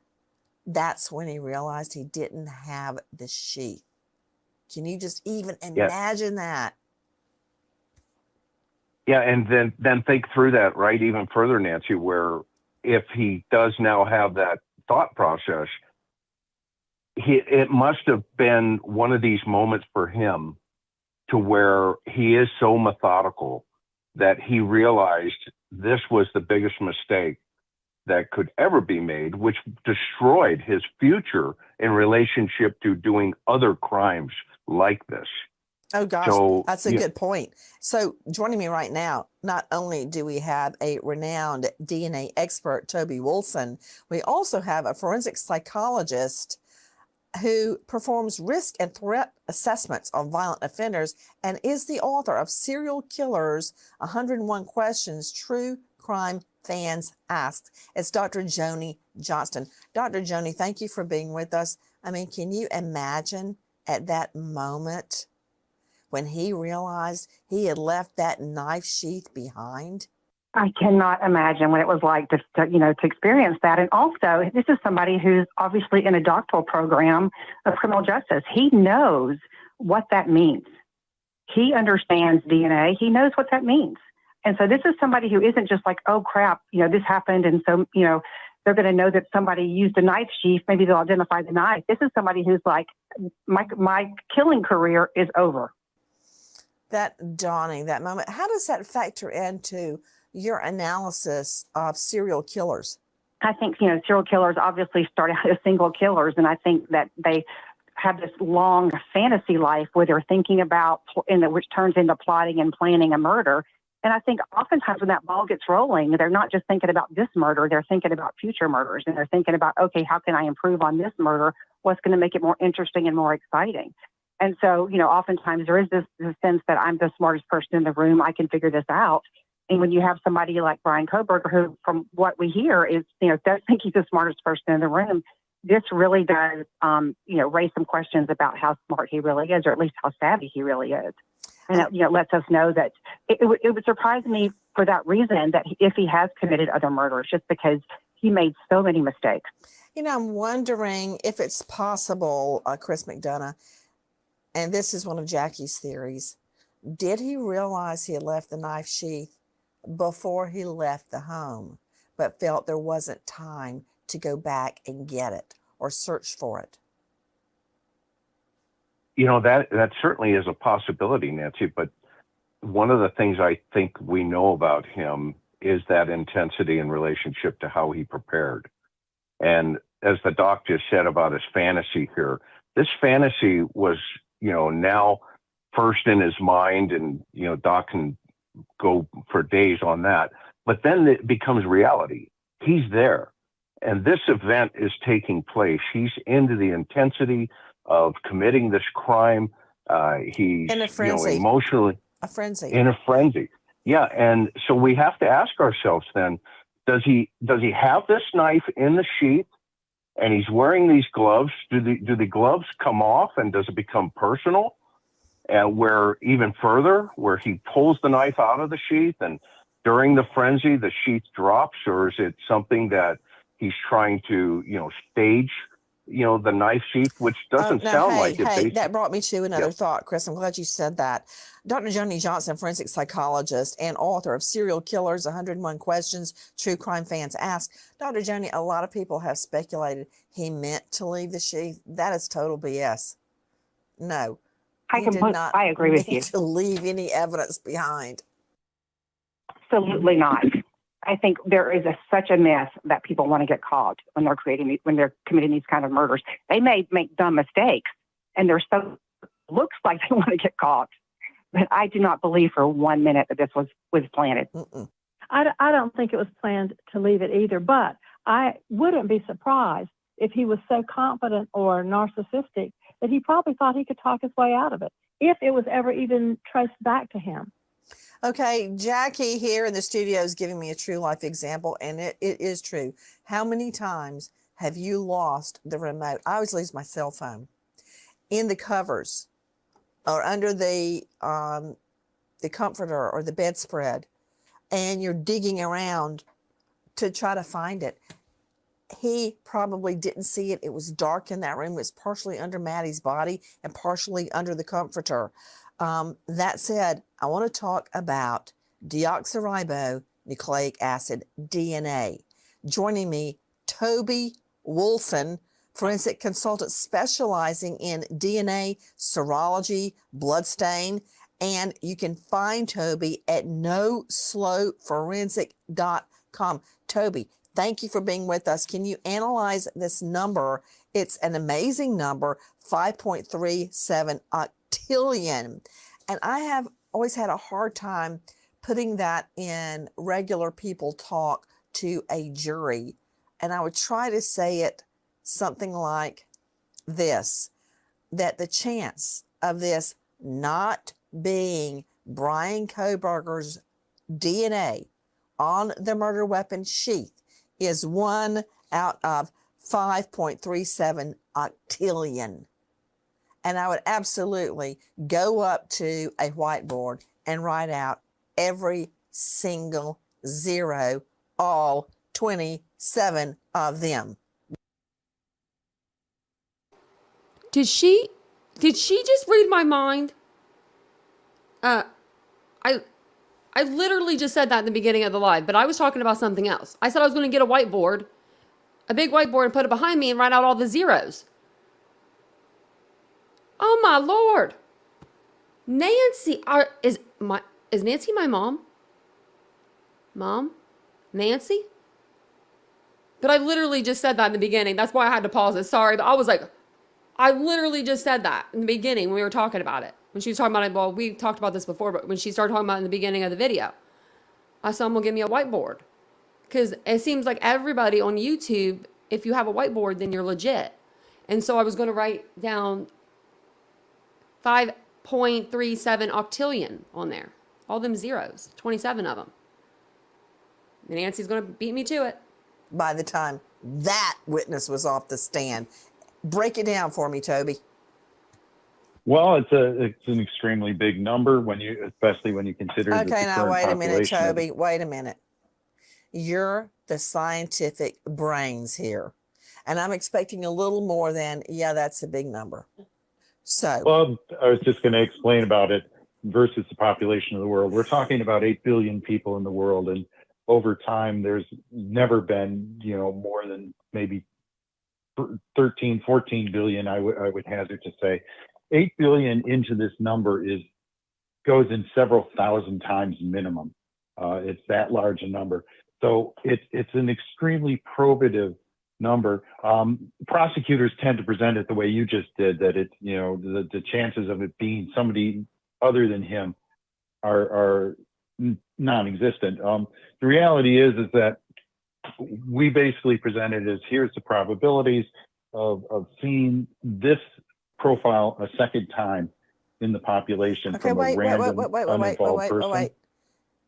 that's when he realized he didn't have the sheath. Can you just even imagine that? Yeah, and then think through that, right, even further, Nancy, where if he does now have that thought process, it must have been one of these moments for him to where he is so methodical that he realized this was the biggest mistake that could ever be made, which destroyed his future in relationship to doing other crimes like this. Oh, gosh, so, that's a good point. So joining me right now, not only do we have a renowned DNA expert, Toby Wilson, we also have a forensic psychologist who performs risk and threat assessments on violent offenders and is the author of Serial Killers, 101 Questions True Crime Fans Ask. It's Dr. Joni Johnston. Dr. Joni, thank you for being with us. I mean, can you imagine at that moment when he realized he had left that knife sheath behind? I cannot imagine what it was like to experience that. And also, this is somebody who's obviously in a doctoral program of criminal justice. He knows what that means. He understands DNA. He knows what that means. And so this is somebody who isn't just like, oh, crap, this happened. And so, they're going to know that somebody used a knife sheath. Maybe they'll identify the knife. This is somebody who's like, my killing career is over. That dawning, that moment, how does that factor into your analysis of serial killers? I think, serial killers obviously start out as single killers. And I think that they have this long fantasy life where they're thinking about, which turns into plotting and planning a murder. And I think oftentimes when that ball gets rolling, they're not just thinking about this murder, they're thinking about future murders. And they're thinking about, okay, how can I improve on this murder? What's going to make it more interesting and more exciting? And so, oftentimes there is this sense that I'm the smartest person in the room. I can figure this out. And when you have somebody like Bryan Kohberger, who, from what we hear, is, does think he's the smartest person in the room, this really does, raise some questions about how smart he really is, or at least how savvy he really is. And it lets us know that it would surprise me for that reason that if he has committed other murders, just because he made so many mistakes. I'm wondering if it's possible, Chris McDonough, and this is one of Jackie's theories, did he realize he had left the knife sheath before he left the home, but felt there wasn't time to go back and get it or search for it? That certainly is a possibility, Nancy, but one of the things I think we know about him is that intensity in relationship to how he prepared. And as the doc just said about his fantasy here, this fantasy was, now first in his mind, and, doc can go for days on that, but then it becomes reality. He's there. And this event is taking place. He's into the intensity of committing this crime. He's in a frenzy. Emotionally in a frenzy. Yeah, and so we have to ask ourselves then: does he have this knife in the sheath, and he's wearing these gloves? Do the gloves come off, and does it become personal? Where even further, where he pulls the knife out of the sheath, and during the frenzy, the sheath drops, or is it something that he's trying to stage? The knife sheath, which doesn't sound like it. Hey, that brought me to another thought, Chris. I'm glad you said that. Dr. Joni Johnston, forensic psychologist and author of Serial Killers, 101 Questions True Crime Fans Ask. Dr. Joni, a lot of people have speculated he meant to leave the sheath. That is total BS. No, I he did not I agree with need you. to leave any evidence behind. Absolutely not. I think there is such a mess that people want to get caught when they're committing these kind of murders. They may make dumb mistakes, and looks like they want to get caught. But I do not believe for 1 minute that this was planted. Mm-mm. I don't think it was planned to leave it either, but I wouldn't be surprised if he was so confident or narcissistic that he probably thought he could talk his way out of it, if it was ever even traced back to him. Okay, Jackie here in the studio is giving me a true life example, and it is true. How many times have you lost the remote? I always lose my cell phone in the covers or under the comforter or the bedspread, and you're digging around to try to find it. He probably didn't see it. It was dark in that room. It was partially under Maddie's body and partially under the comforter. That said, I want to talk about deoxyribonucleic acid, DNA. Joining me, Toby Wolfen, forensic consultant specializing in DNA, serology, bloodstain, and you can find Toby at noslowforensic.com. Toby, thank you for being with us. Can you analyze this number? It's an amazing number, 5.37 octillion. And I have always had a hard time putting that in regular people talk to a jury. And I would try to say it something like this, that the chance of this not being Brian Kohberger's DNA on the murder weapon sheath is 1 out of 5.37 octillion. And I would absolutely go up to a whiteboard and write out every single zero, all 27 of them. Did she just read my mind? I literally just said that in the beginning of the live, but I was talking about something else. I said I was going to get a whiteboard, a big whiteboard, and put it behind me and write out all the zeros. Oh my Lord. Nancy, is Nancy my mom? Mom? Nancy? But I literally just said that in the beginning. That's why I had to pause it. Sorry, but I was like, I literally just said that in the beginning when we were talking about it. When she was talking about it, well, we talked about this before, but when she started talking about it in the beginning of the video, I said, I'm going to give me a whiteboard. Because it seems like everybody on YouTube, if you have a whiteboard, then you're legit. And so I was going to write down 5.37 octillion on there. All them zeros, 27 of them. And Nancy's going to beat me to it. By the time that witness was off the stand. Break it down for me, Toby. Well, it's an extremely big number especially when you consider the Okay, now wait a minute, population Toby. Wait a minute. You're the scientific brains here. And I'm expecting a little more than, yeah, that's a big number. So, Well, I was just going to explain about it versus the population of the world. We're talking about 8 billion people in the world, and over time, there's never been, more than maybe 13, 14 billion, I would hazard to say. 8 billion into this number goes in several thousand times minimum. It's that large a number. So it's an extremely probative number. Prosecutors tend to present it the way you just did, that it's, the chances of it being somebody other than him are non-existent. The reality is that we basically presented as here's the probabilities of seeing this profile a second time in the population from a random uninvolved person. Wait.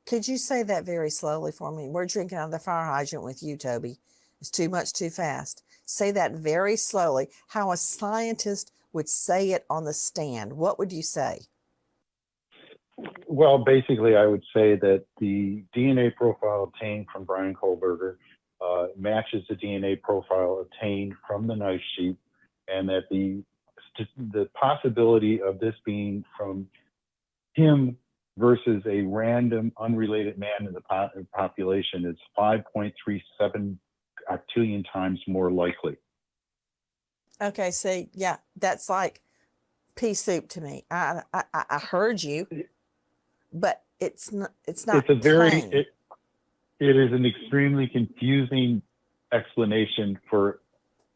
Could you say that very slowly for me? We're drinking out of the fire hydrant with you, Toby. It's too much, too fast. Say that very slowly, how a scientist would say it on the stand. What would you say? Well, basically, I would say that the DNA profile obtained from Brian Kohberger matches the DNA profile obtained from the knife sheath, and that the possibility of this being from him versus a random unrelated man in the population is 5.37 octillion times more likely. Okay, see, yeah, that's like pea soup to me. I heard you, but it's not. It's not. It's a very plain. it is an extremely confusing explanation for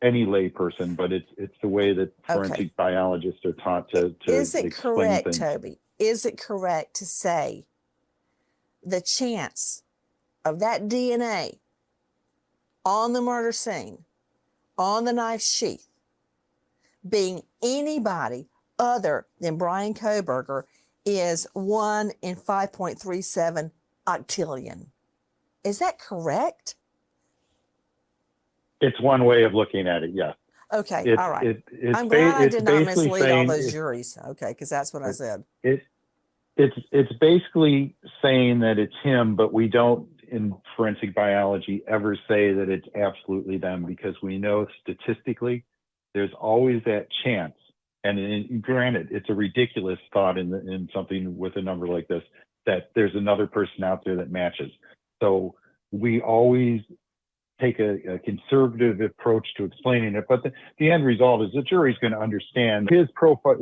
any layperson, but it's the way that forensic biologists are taught to Is it explain correct, things. Toby? Is it correct to say the chance of that DNA on the murder scene, on the knife sheath, being anybody other than Brian Kohberger is 1 in 5.37 octillion? Is that correct? It's one way of looking at it, yes. Okay, all right. It's I'm glad I it's did not basically mislead all saying those juries. Okay, because that's what I said. It's basically saying that it's him, but we don't in forensic biology ever say that it's absolutely them, because we know statistically there's always that chance. And granted, it's a ridiculous thought in something with a number like this, that there's another person out there that matches. So we always take a conservative approach to explaining it, but the end result is the jury's going to understand his profile,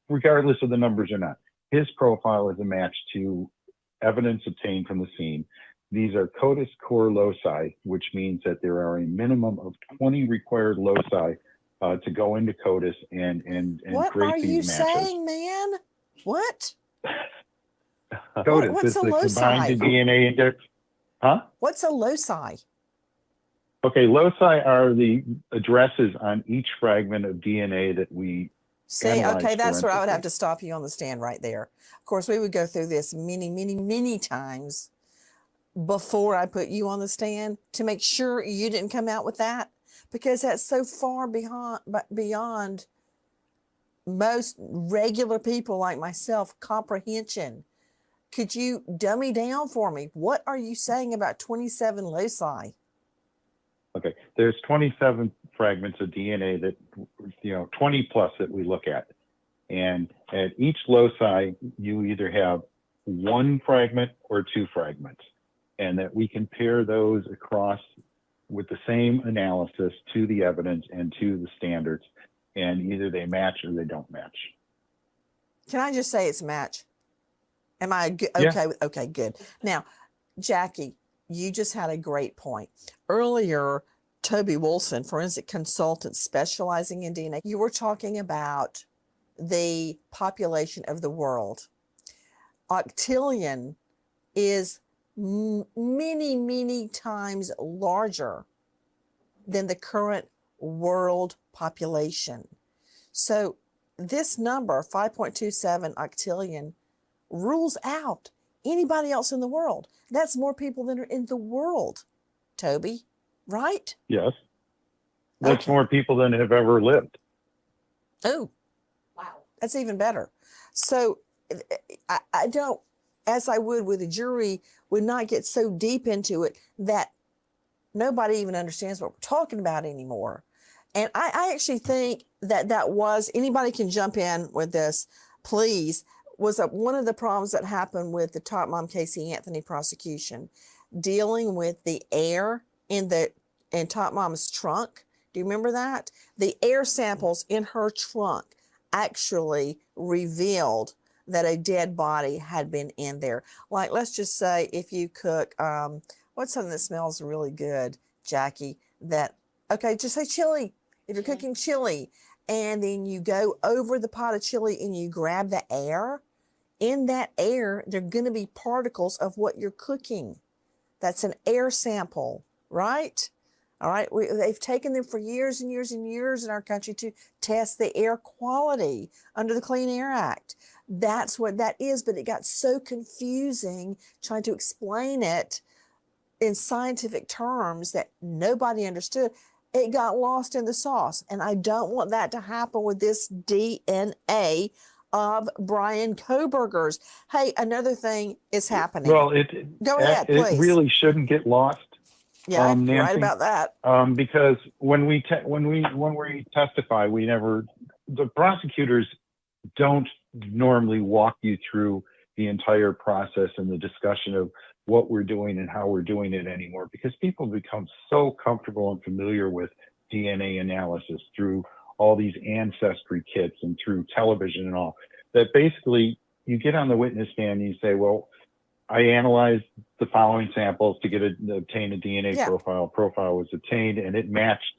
regardless of the numbers or not. His profile is a match to evidence obtained from the scene. These are CODIS core loci, which means that there are a minimum of 20 required loci to go into CODIS and What create are these you matches. saying, man? What? CODIS, What's it's a the loci? combined DNA index. Huh? What's a loci? Okay, loci are the addresses on each fragment of DNA that we See, analyze okay, that's where I would have forensically. to stop you on the stand right there. Of course, we would go through this many times before I put you on the stand to make sure you didn't come out with that, because that's so far beyond most regular people like myself comprehension. Could you dummy down for me? What are you saying about 27 loci? Okay, there's 27 fragments of DNA that, 20 plus that we look at. And at each loci, you either have one fragment or two fragments, and that we compare those across with the same analysis to the evidence and to the standards, and either they match or they don't match. Can I just say it's a match? Am I good? Yeah. Okay. Okay, good. Now, Jackie, you just had a great point. Earlier, Toby Wolfson, forensic consultant specializing in DNA, you were talking about the population of the world. Octillion is many times larger than the current world population. So this number, 5.27 octillion, rules out anybody else in the world. That's more people than are in the world, Toby, right? Yes. That's Okay. more people than have ever lived. Oh, wow. That's even better. So I don't, as I would with a jury, would not get so deep into it that nobody even understands what we're talking about anymore. And I actually think that was, anybody can jump in with this, please, was one of the problems that happened with the Top Mom Casey Anthony prosecution, dealing with the air in Top Mom's trunk. Do you remember that? The air samples in her trunk actually revealed that a dead body had been in there. Like, let's just say if you cook, what's something that smells really good, Jackie? Just say chili. If you're cooking chili and then you go over the pot of chili and you grab the air, in that air, there are going to be particles of what you're cooking. That's an air sample, right? All right. They've taken them for years and years and years in our country to test the air quality under the Clean Air Act. That's what that is. But it got so confusing trying to explain it in scientific terms that nobody understood. It got lost in the sauce. And I don't want that to happen with this DNA of Brian Kohberger's. Hey, another thing is happening. Well, Go ahead, please. It really shouldn't get lost. Yeah, Nancy, you're right about that. Because when we testify, the prosecutors don't normally walk you through the entire process and the discussion of what we're doing and how we're doing it anymore, because people become so comfortable and familiar with DNA analysis through all these ancestry kits and through television and all, that basically you get on the witness stand and you say, well, I analyzed the following samples to obtain a DNA profile. Profile was obtained and it matched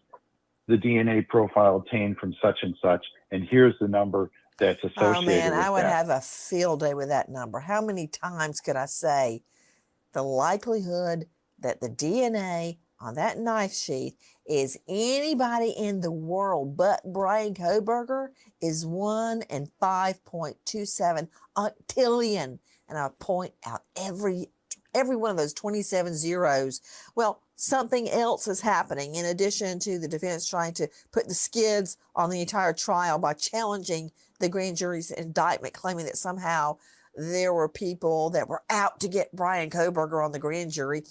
the DNA profile obtained from such and such. And here's the number that's associated Oh man, with I would that. have a field day with that number. How many times could I say the likelihood that the DNA on that knife sheath is anybody in the world but Brian Koberger is 1 in 5.27 octillion. And I'll point out every one of those 27 zeros. Well, something else is happening in addition to the defense trying to put the skids on the entire trial by challenging the grand jury's indictment, claiming that somehow there were people that were out to get Brian Koberger on the grand jury.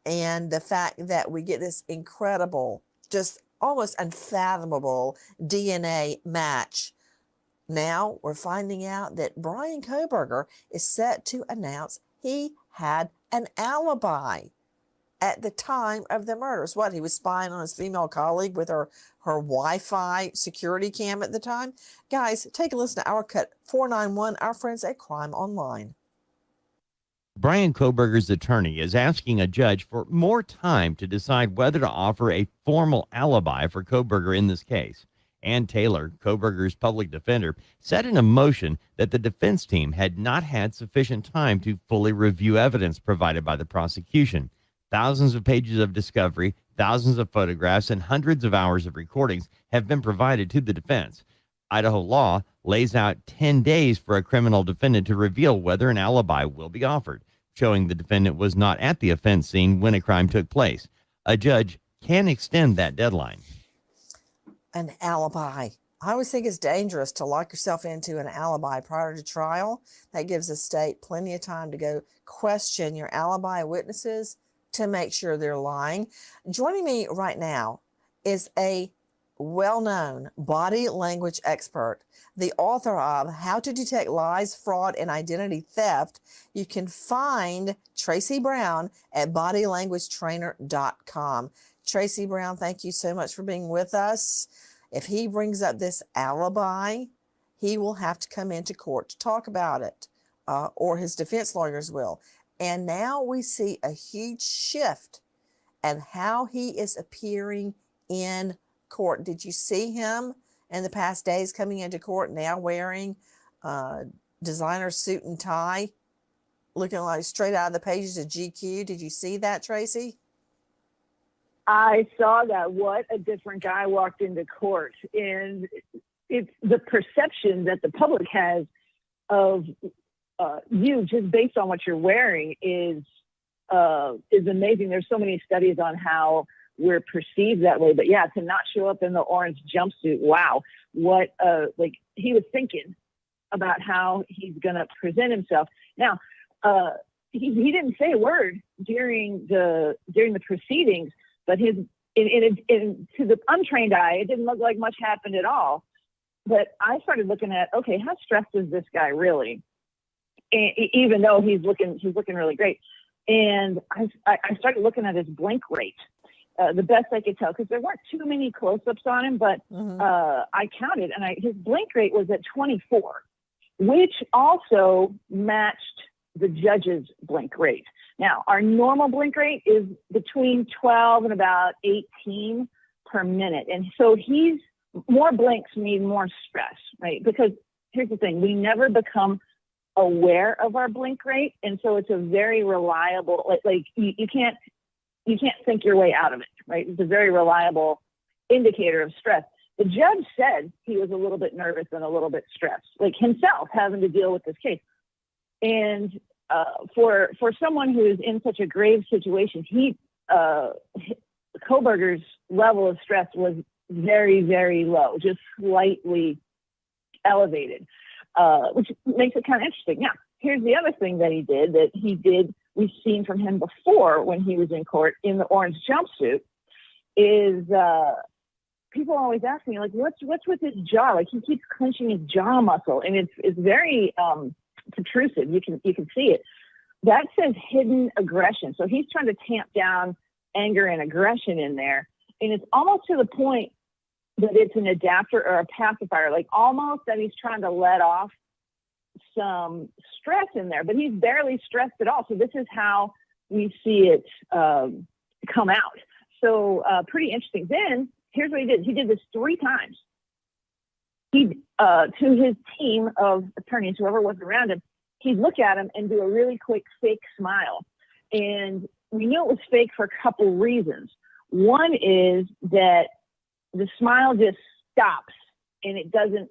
And the fact that we get this incredible, just almost unfathomable DNA match. Now we're finding out that Brian Koberger is set to announce he had an alibi at the time of the murders. What, he was spying on his female colleague with her Wi-Fi security cam at the time? Guys, take a listen to our cut 491, our friends at Crime Online. Brian Koberger's attorney is asking a judge for more time to decide whether to offer a formal alibi for Koberger in this case. Ann Taylor, Koberger's public defender, said in a motion that the defense team had not had sufficient time to fully review evidence provided by the prosecution. Thousands of pages of discovery, thousands of photographs, and hundreds of hours of recordings have been provided to the defense. Idaho law lays out 10 days for a criminal defendant to reveal whether an alibi will be offered, showing the defendant was not at the offense scene when a crime took place. A judge can extend that deadline. An alibi. I always think it's dangerous to lock yourself into an alibi prior to trial. That gives the state plenty of time to go question your alibi witnesses to make sure they're lying. Joining me right now is a well-known body language expert, the author of How to Detect Lies, Fraud, and Identity Theft. You can find Tracy Brown at bodylanguagetrainer.com. Tracy Brown, thank you so much for being with us. If he brings up this alibi, he will have to come into court to talk about it, or his defense lawyers will. And now we see a huge shift in how he is appearing in court. Did you see him in the past days coming into court now wearing designer suit and tie, looking like straight out of the pages of GQ? Did you see that, Tracy? I saw that. What a different guy walked into court. And it's the perception that the public has of you just based on what you're wearing is amazing. There's so many studies on how we're perceived that way. But yeah, to not show up in the orange jumpsuit, wow. What like he was thinking about how he's gonna present himself. Now, he didn't say a word during the proceedings, but to the untrained eye, it didn't look like much happened at all. But I started looking at, okay, how stressed is this guy really? And even though he's looking really great. And I started looking at his blink rate, the best I could tell, because there weren't too many close-ups on him, but I counted, and his blink rate was at 24, which also matched the judge's blink rate. Now, our normal blink rate is between 12 and about 18 per minute. And so more blinks mean more stress, right? Because here's the thing, we never become aware of our blink rate. And so it's a very reliable, like you can't think your way out of it, right? It's a very reliable indicator of stress. The judge said he was a little bit nervous and a little bit stressed, like himself having to deal with this case. And for someone who is in such a grave situation, Koberger's level of stress was very, very low, just slightly elevated, which makes it kind of interesting. Now, here's the other thing that we've seen from him before when he was in court in the orange jumpsuit, is people always ask me, like, what's with his jaw? Like, he keeps clenching his jaw muscle, and it's very protrusive. You can see it. That says hidden aggression. So he's trying to tamp down anger and aggression in there. And it's almost to the point that it's an adapter or a pacifier, like almost that he's trying to let off some stress in there, but he's barely stressed at all. So this is how we see it come out. So pretty interesting. Then here's what he did. He did this 3 times. He to his team of attorneys, whoever was around him, he'd look at him and do a really quick fake smile. And we knew it was fake for a couple reasons. One is that the smile just stops and it doesn't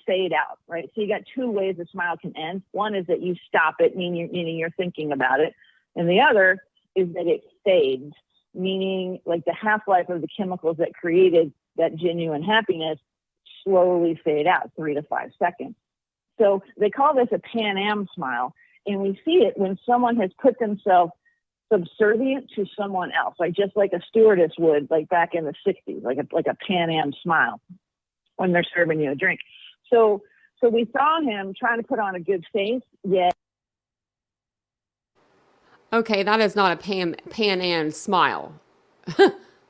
fade out, right? So you got 2 ways a smile can end. One is that you stop it, meaning you're thinking about it. And the other is that it fades, meaning like the half-life of the chemicals that created that genuine happiness slowly fade out, 3 to 5 seconds. So they call this a Pan Am smile. And we see it when someone has put themselves subservient to someone else, like just like a stewardess would, like back in the 60s, like a Pan Am smile when they're serving you a drink. So we saw him trying to put on a good face, yet. Okay, that is not a Pan Am smile.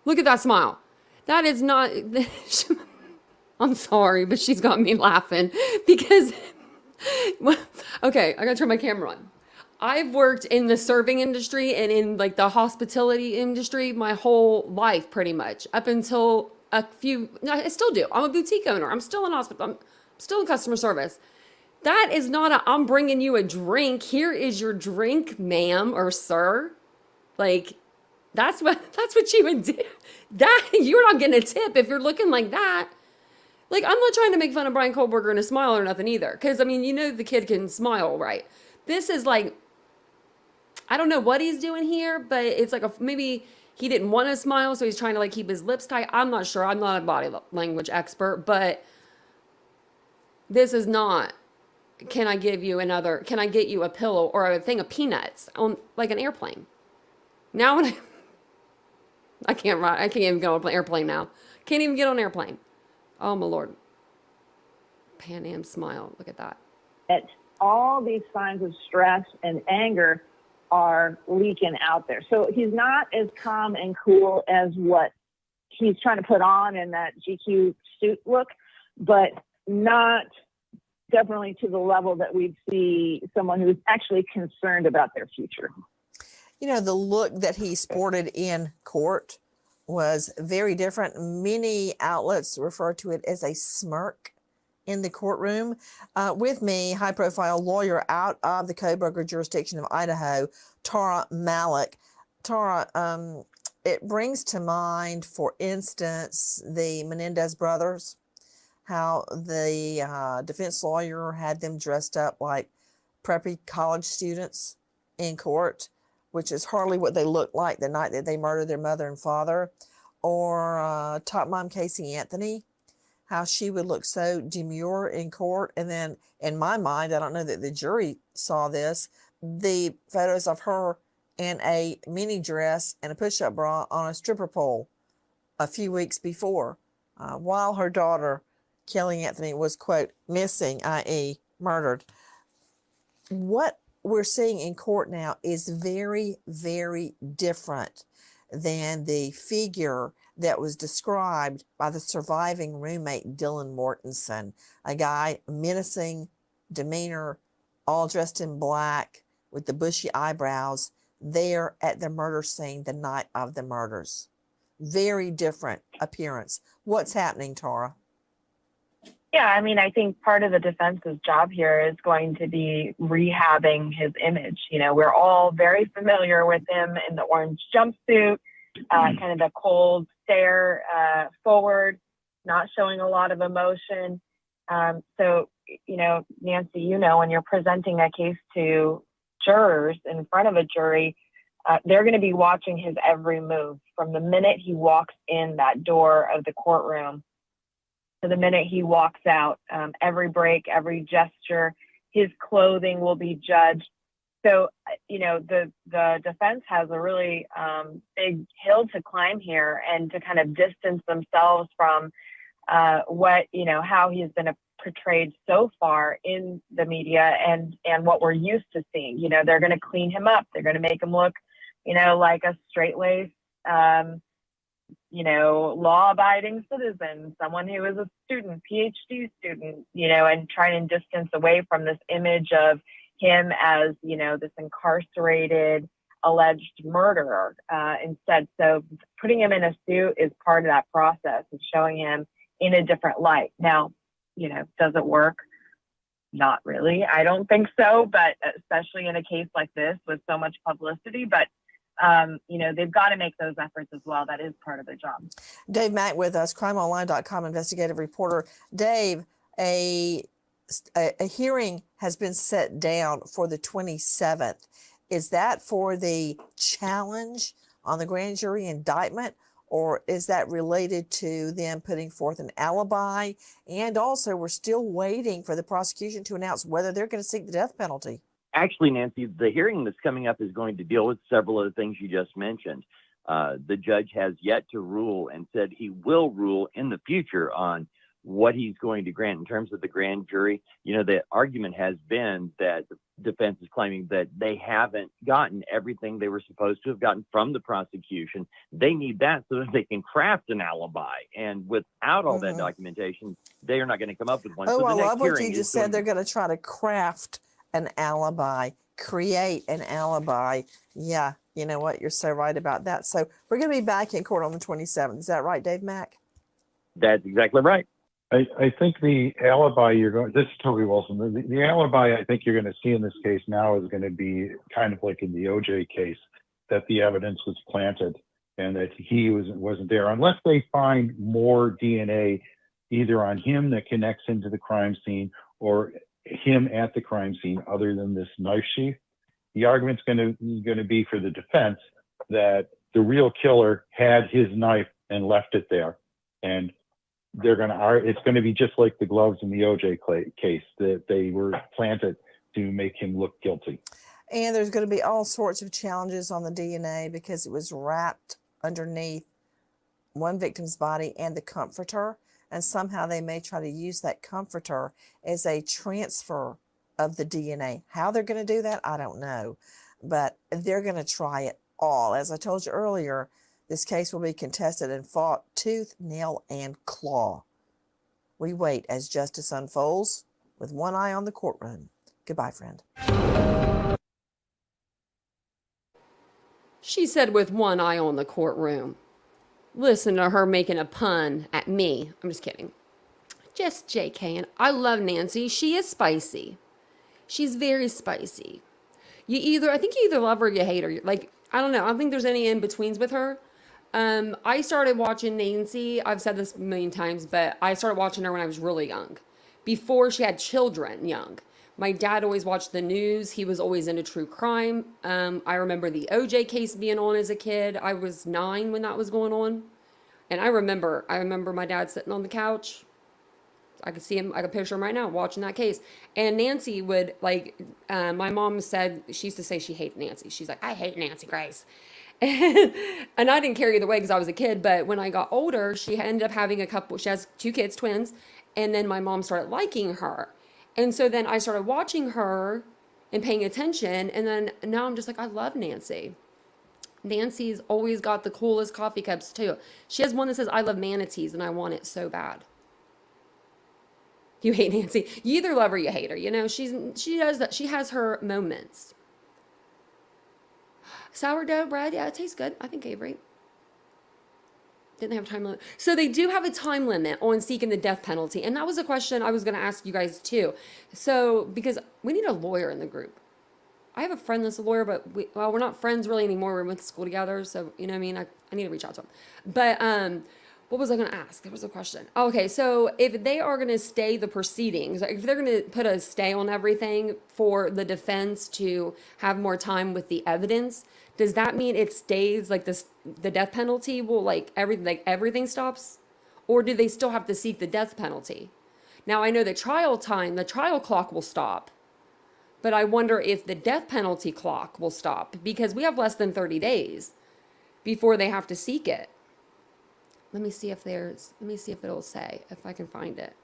Look at that smile. That is not. I'm sorry, but she's got me laughing because. Okay, I gotta turn my camera on. I've worked in the serving industry and in like the hospitality industry my whole life, pretty much, up until a few. No, I still do. I'm a boutique owner. I'm still in hospital. I'm still in customer service. That is not a, I'm bringing you a drink. Here is your drink, ma'am or sir. Like, that's what you would do. That, you're not getting a tip if you're looking like that. Like, I'm not trying to make fun of Brian Kohlberger and a smile or nothing either. Because, I mean, you know the kid can smile, right? This is like, I don't know what he's doing here, but it's like maybe he didn't want to smile, so he's trying to like keep his lips tight. I'm not sure. I'm not a body language expert, but this is not, can I get you a pillow or a thing of peanuts on like an airplane? Now when I can't even get on an airplane now. Can't even get on an airplane. Oh my Lord. Pan Am smile. Look at that. All these signs of stress and anger are leaking out there. So he's not as calm and cool as what he's trying to put on in that GQ suit look, but not definitely to the level that we'd see someone who's actually concerned about their future. You know, the look that he sported in court was very different. Many outlets refer to it as a smirk in the courtroom. With me, high-profile lawyer out of the Kohlberger jurisdiction of Idaho, Tara Malik. Tara, it brings to mind, for instance, the Menendez brothers, how the defense lawyer had them dressed up like preppy college students in court, which is hardly what they looked like the night that they murdered their mother and father. Or Top Mom Casey Anthony, how she would look so demure in court. And then in my mind, I don't know that the jury saw this, the photos of her in a mini dress and a push-up bra on a stripper pole a few weeks before, while her daughter, Kelly Anthony, was, quote, missing, i.e. murdered. What we're seeing in court now is very, very different than the figure that was described by the surviving roommate, Dylan Mortensen, a guy menacing demeanor, all dressed in black with the bushy eyebrows, there at the murder scene the night of the murders. Very different appearance. What's happening, Tara? Yeah, I mean, I think part of the defense's job here is going to be rehabbing his image. You know, we're all very familiar with him in the orange jumpsuit, kind of the cold stare forward, not showing a lot of emotion. So, you know, Nancy, you know, when you're presenting a case to jurors in front of a jury, they're going to be watching his every move from the minute he walks in that door of the courtroom to the minute he walks out. Every break, every gesture, his clothing will be judged. So, you know, the defense has a really big hill to climb here, and to kind of distance themselves from what, you know, how he's been portrayed so far in the media and what we're used to seeing. You know, they're going to clean him up. They're going to make him look, you know, like a straight-laced, law-abiding citizen, someone who is a student, PhD student, and trying to distance away from this image of him as, this incarcerated alleged murderer instead. So putting him in a suit is part of that process of showing him in a different light. Now, does it work? Not really. I don't think so, but especially in a case like this with so much publicity, but they've got to make those efforts as well. That is part of their job. Dave Mack with us, crimeonline.com investigative reporter. Dave, a hearing has been set down for the 27th. Is that for the challenge on the grand jury indictment, or is that related to them putting forth an alibi? And also, we're still waiting for the prosecution to announce whether they're going to seek the death penalty. Actually, Nancy, the hearing that's coming up is going to deal with several of the things you just mentioned. The judge has yet to rule and said he will rule in the future on what he's going to grant in terms of the grand jury. The argument has been that the defense is claiming that they haven't gotten everything they were supposed to have gotten from the prosecution. They need that so that they can craft an alibi. And without all that documentation, they are not going to come up with one. Oh, so I love what you just said. They're going to try to craft an alibi, create an alibi. Yeah, you know what? You're so right about that. So we're going to be back in court on the 27th. Is that right, Dave Mack? That's exactly right. I think the alibi this is Toby Wilson. The alibi I think you're going to see in this case now is going to be kind of like in the OJ case, that the evidence was planted and that he wasn't there, unless they find more DNA either on him that connects him to the crime scene or him at the crime scene other than this knife sheath. The argument's going to be for the defense that the real killer had his knife and left it there, and it's going to be just like the gloves in the OJ case, that they were planted to make him look guilty. And there's going to be all sorts of challenges on the DNA because it was wrapped underneath one victim's body and the comforter. And somehow they may try to use that comforter as a transfer of the DNA. How they're going to do that, I don't know. But they're going to try it all. As I told you earlier, this case will be contested and fought tooth, nail, and claw. We wait as justice unfolds with one eye on the courtroom. Goodbye, friend. She said with one eye on the courtroom. Listen to her making a pun at me. I'm just kidding. Just JKing. I love Nancy. She is spicy. She's very spicy. I think you either love her or you hate her. I don't know. I don't think there's any in-betweens with her. I started watching Nancy. I've said this a million times, but I started watching her when I was really young. Before she had children young. My dad always watched the news. He was always into true crime. I remember the OJ case being on as a kid. I was 9 when that was going on. And I remember my dad sitting on the couch. I could see him, I could picture him right now watching that case. And Nancy would, my mom said, she used to say she hated Nancy. She's like, I hate Nancy Grace. And I didn't care either way because I was a kid. But when I got older, she ended up having she has 2 kids, twins. And then my mom started liking her. And so then I started watching her and paying attention. And then now I'm just like, I love Nancy. Nancy's always got the coolest coffee cups too. She has one that says, I love manatees, and I want it so bad. You hate Nancy. You either love her or you hate her. She does that. She has her moments. Sourdough bread, yeah, it tastes good. I think Avery. Didn't have a time limit. So they do have a time limit on seeking the death penalty. And that was a question I was going to ask you guys too. So, because we need a lawyer in the group. I have a friend that's a lawyer, but we're not friends really anymore. We went to school together. So, you know what I mean? I need to reach out to him. But what was I going to ask? There was a question. Okay, so if they are going to stay the proceedings, if they're going to put a stay on everything for the defense to have more time with the evidence, does that mean it stays like this? The death penalty will everything stops, or do they still have to seek the death penalty? Now I know the trial clock will stop, but I wonder if the death penalty clock will stop because we have less than 30 days before they have to seek it. Let me see if it'll say, if I can find it.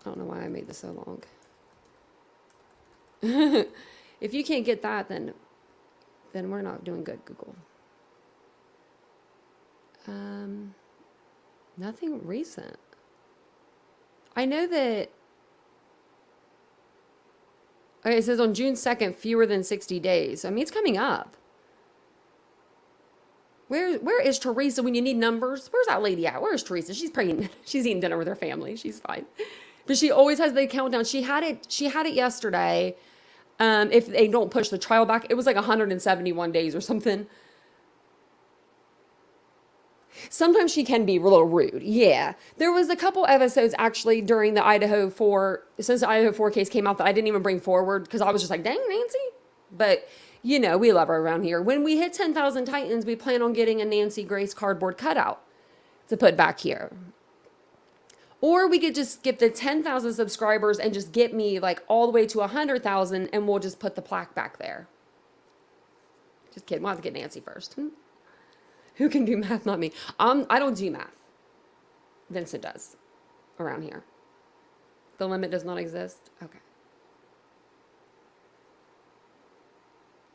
I don't know why I made this so long. If you can't get that, then we're not doing good, Google. Nothing recent. I know that. Okay, it says on June 2nd, fewer than 60 days. I mean, it's coming up. Where is Teresa when you need numbers? Where's that lady at? Where's Teresa? She's praying. She's eating dinner with her family. She's fine. But she always has the countdown. She had it yesterday. If they don't push the trial back, it was like 171 days or something. Sometimes she can be a little rude. Yeah. There was a couple episodes actually during the Idaho 4, since the Idaho 4 case came out, that I didn't even bring forward because I was just like, dang, Nancy. But, you know, we love her around here. When we hit 10,000 Titans, we plan on getting a Nancy Grace cardboard cutout to put back here. Or we could just skip the 10,000 subscribers and just get me like all the way to 100,000 and we'll just put the plaque back there. Just kidding. We'll have to get Nancy first. Who can do math? Not me. I don't do math. Vincent does around here. The limit does not exist. Okay.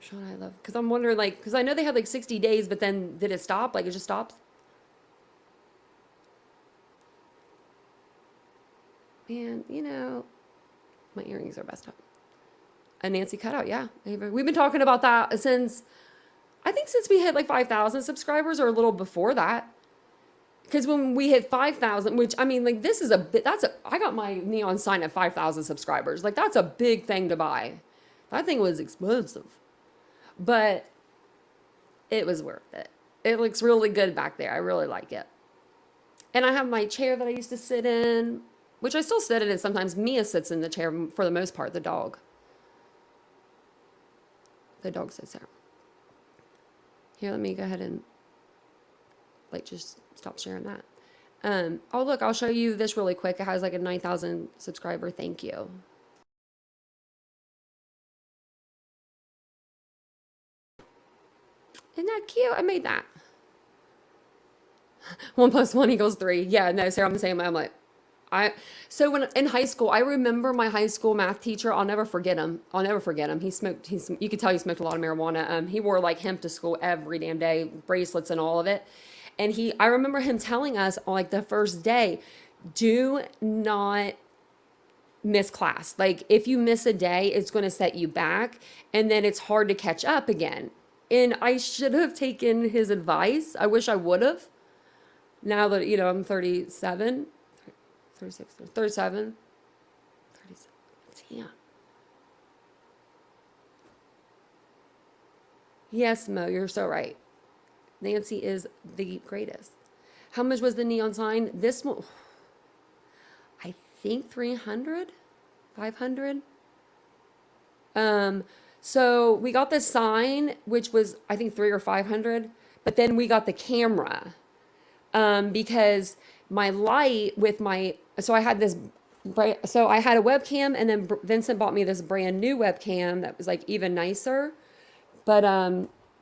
Sean, I love, because I'm wondering, like, because I know they had like 60 days, but then did it stop? Like it just stops? Man, you know, my earrings are messed up. A Nancy cutout, yeah. We've been talking about that since, I think since we hit like 5,000 subscribers or a little before that. Because when we hit 5,000, which I mean, like this is I got my neon sign at 5,000 subscribers. Like that's a big thing to buy. That thing was expensive, but it was worth it. It looks really good back there. I really like it. And I have my chair that I used to sit in, which I still sit in it sometimes. Mia sits in the chair for the most part, the dog. The dog sits there. Here, let me go ahead and like just stop sharing that. Oh, look, I'll show you this really quick. It has like a 9,000 subscriber thank you. Isn't that cute? I made that. 1 + 1 = 3. Yeah, no, Sarah, I'm the same. I'm like, so when in high school, I remember my high school math teacher. I'll never forget him. He smoked. You could tell he smoked a lot of marijuana. He wore like hemp to school every damn day, bracelets and all of it. And I remember him telling us on like the first day, do not miss class. Like if you miss a day, it's going to set you back, and then it's hard to catch up again. And I should have taken his advice. I wish I would have. Now that, you know, I'm 37. 36, 37, 37, damn. Yes, Mo, you're so right. Nancy is the greatest. How much was the neon sign? This one, I think 300, 500. So we got the sign, which was, I think 300 or 500, but then we got the camera, because my light with my, so I had a webcam, and then Vincent bought me this brand new webcam that was like even nicer. But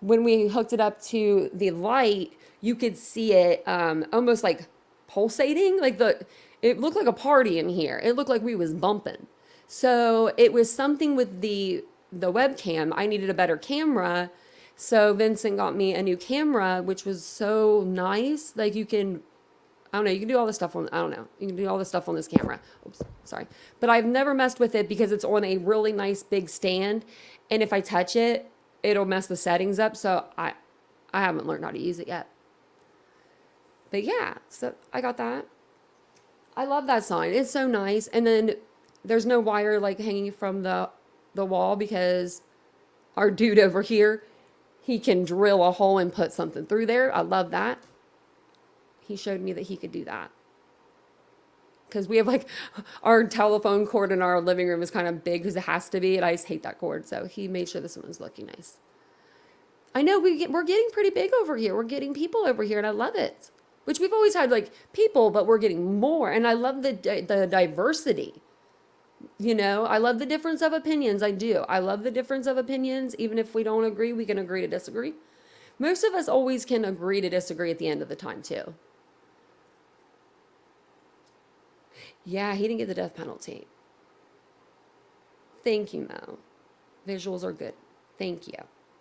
when we hooked it up to the light, you could see it almost like pulsating. Like it looked like a party in here. It looked like we was bumping. So it was something with the webcam. I needed a better camera. So Vincent got me a new camera, which was so nice. Like you can, I don't know, you can do all this stuff on, I don't know, you can do all this stuff on this camera. Oops, sorry. But I've never messed with it because it's on a really nice big stand. And if I touch it, it'll mess the settings up. So I haven't learned how to use it yet. But yeah, so I got that. I love that sign. It's so nice. And then there's no wire like hanging from the wall, because our dude over here, he can drill a hole and put something through there. I love that. He showed me that he could do that. Because we have like our telephone cord in our living room is kind of big because it has to be, and I just hate that cord. So he made sure this one was looking nice. I know we're getting pretty big over here. We're getting people over here, and I love it. Which we've always had like people, but we're getting more. And I love the diversity. You know, I love the difference of opinions. I do. I love the difference of opinions. Even if we don't agree, we can agree to disagree. Most of us always can agree to disagree at the end of the time too. Yeah, he didn't get the death penalty. Thank you, Mo. Visuals are good. Thank you.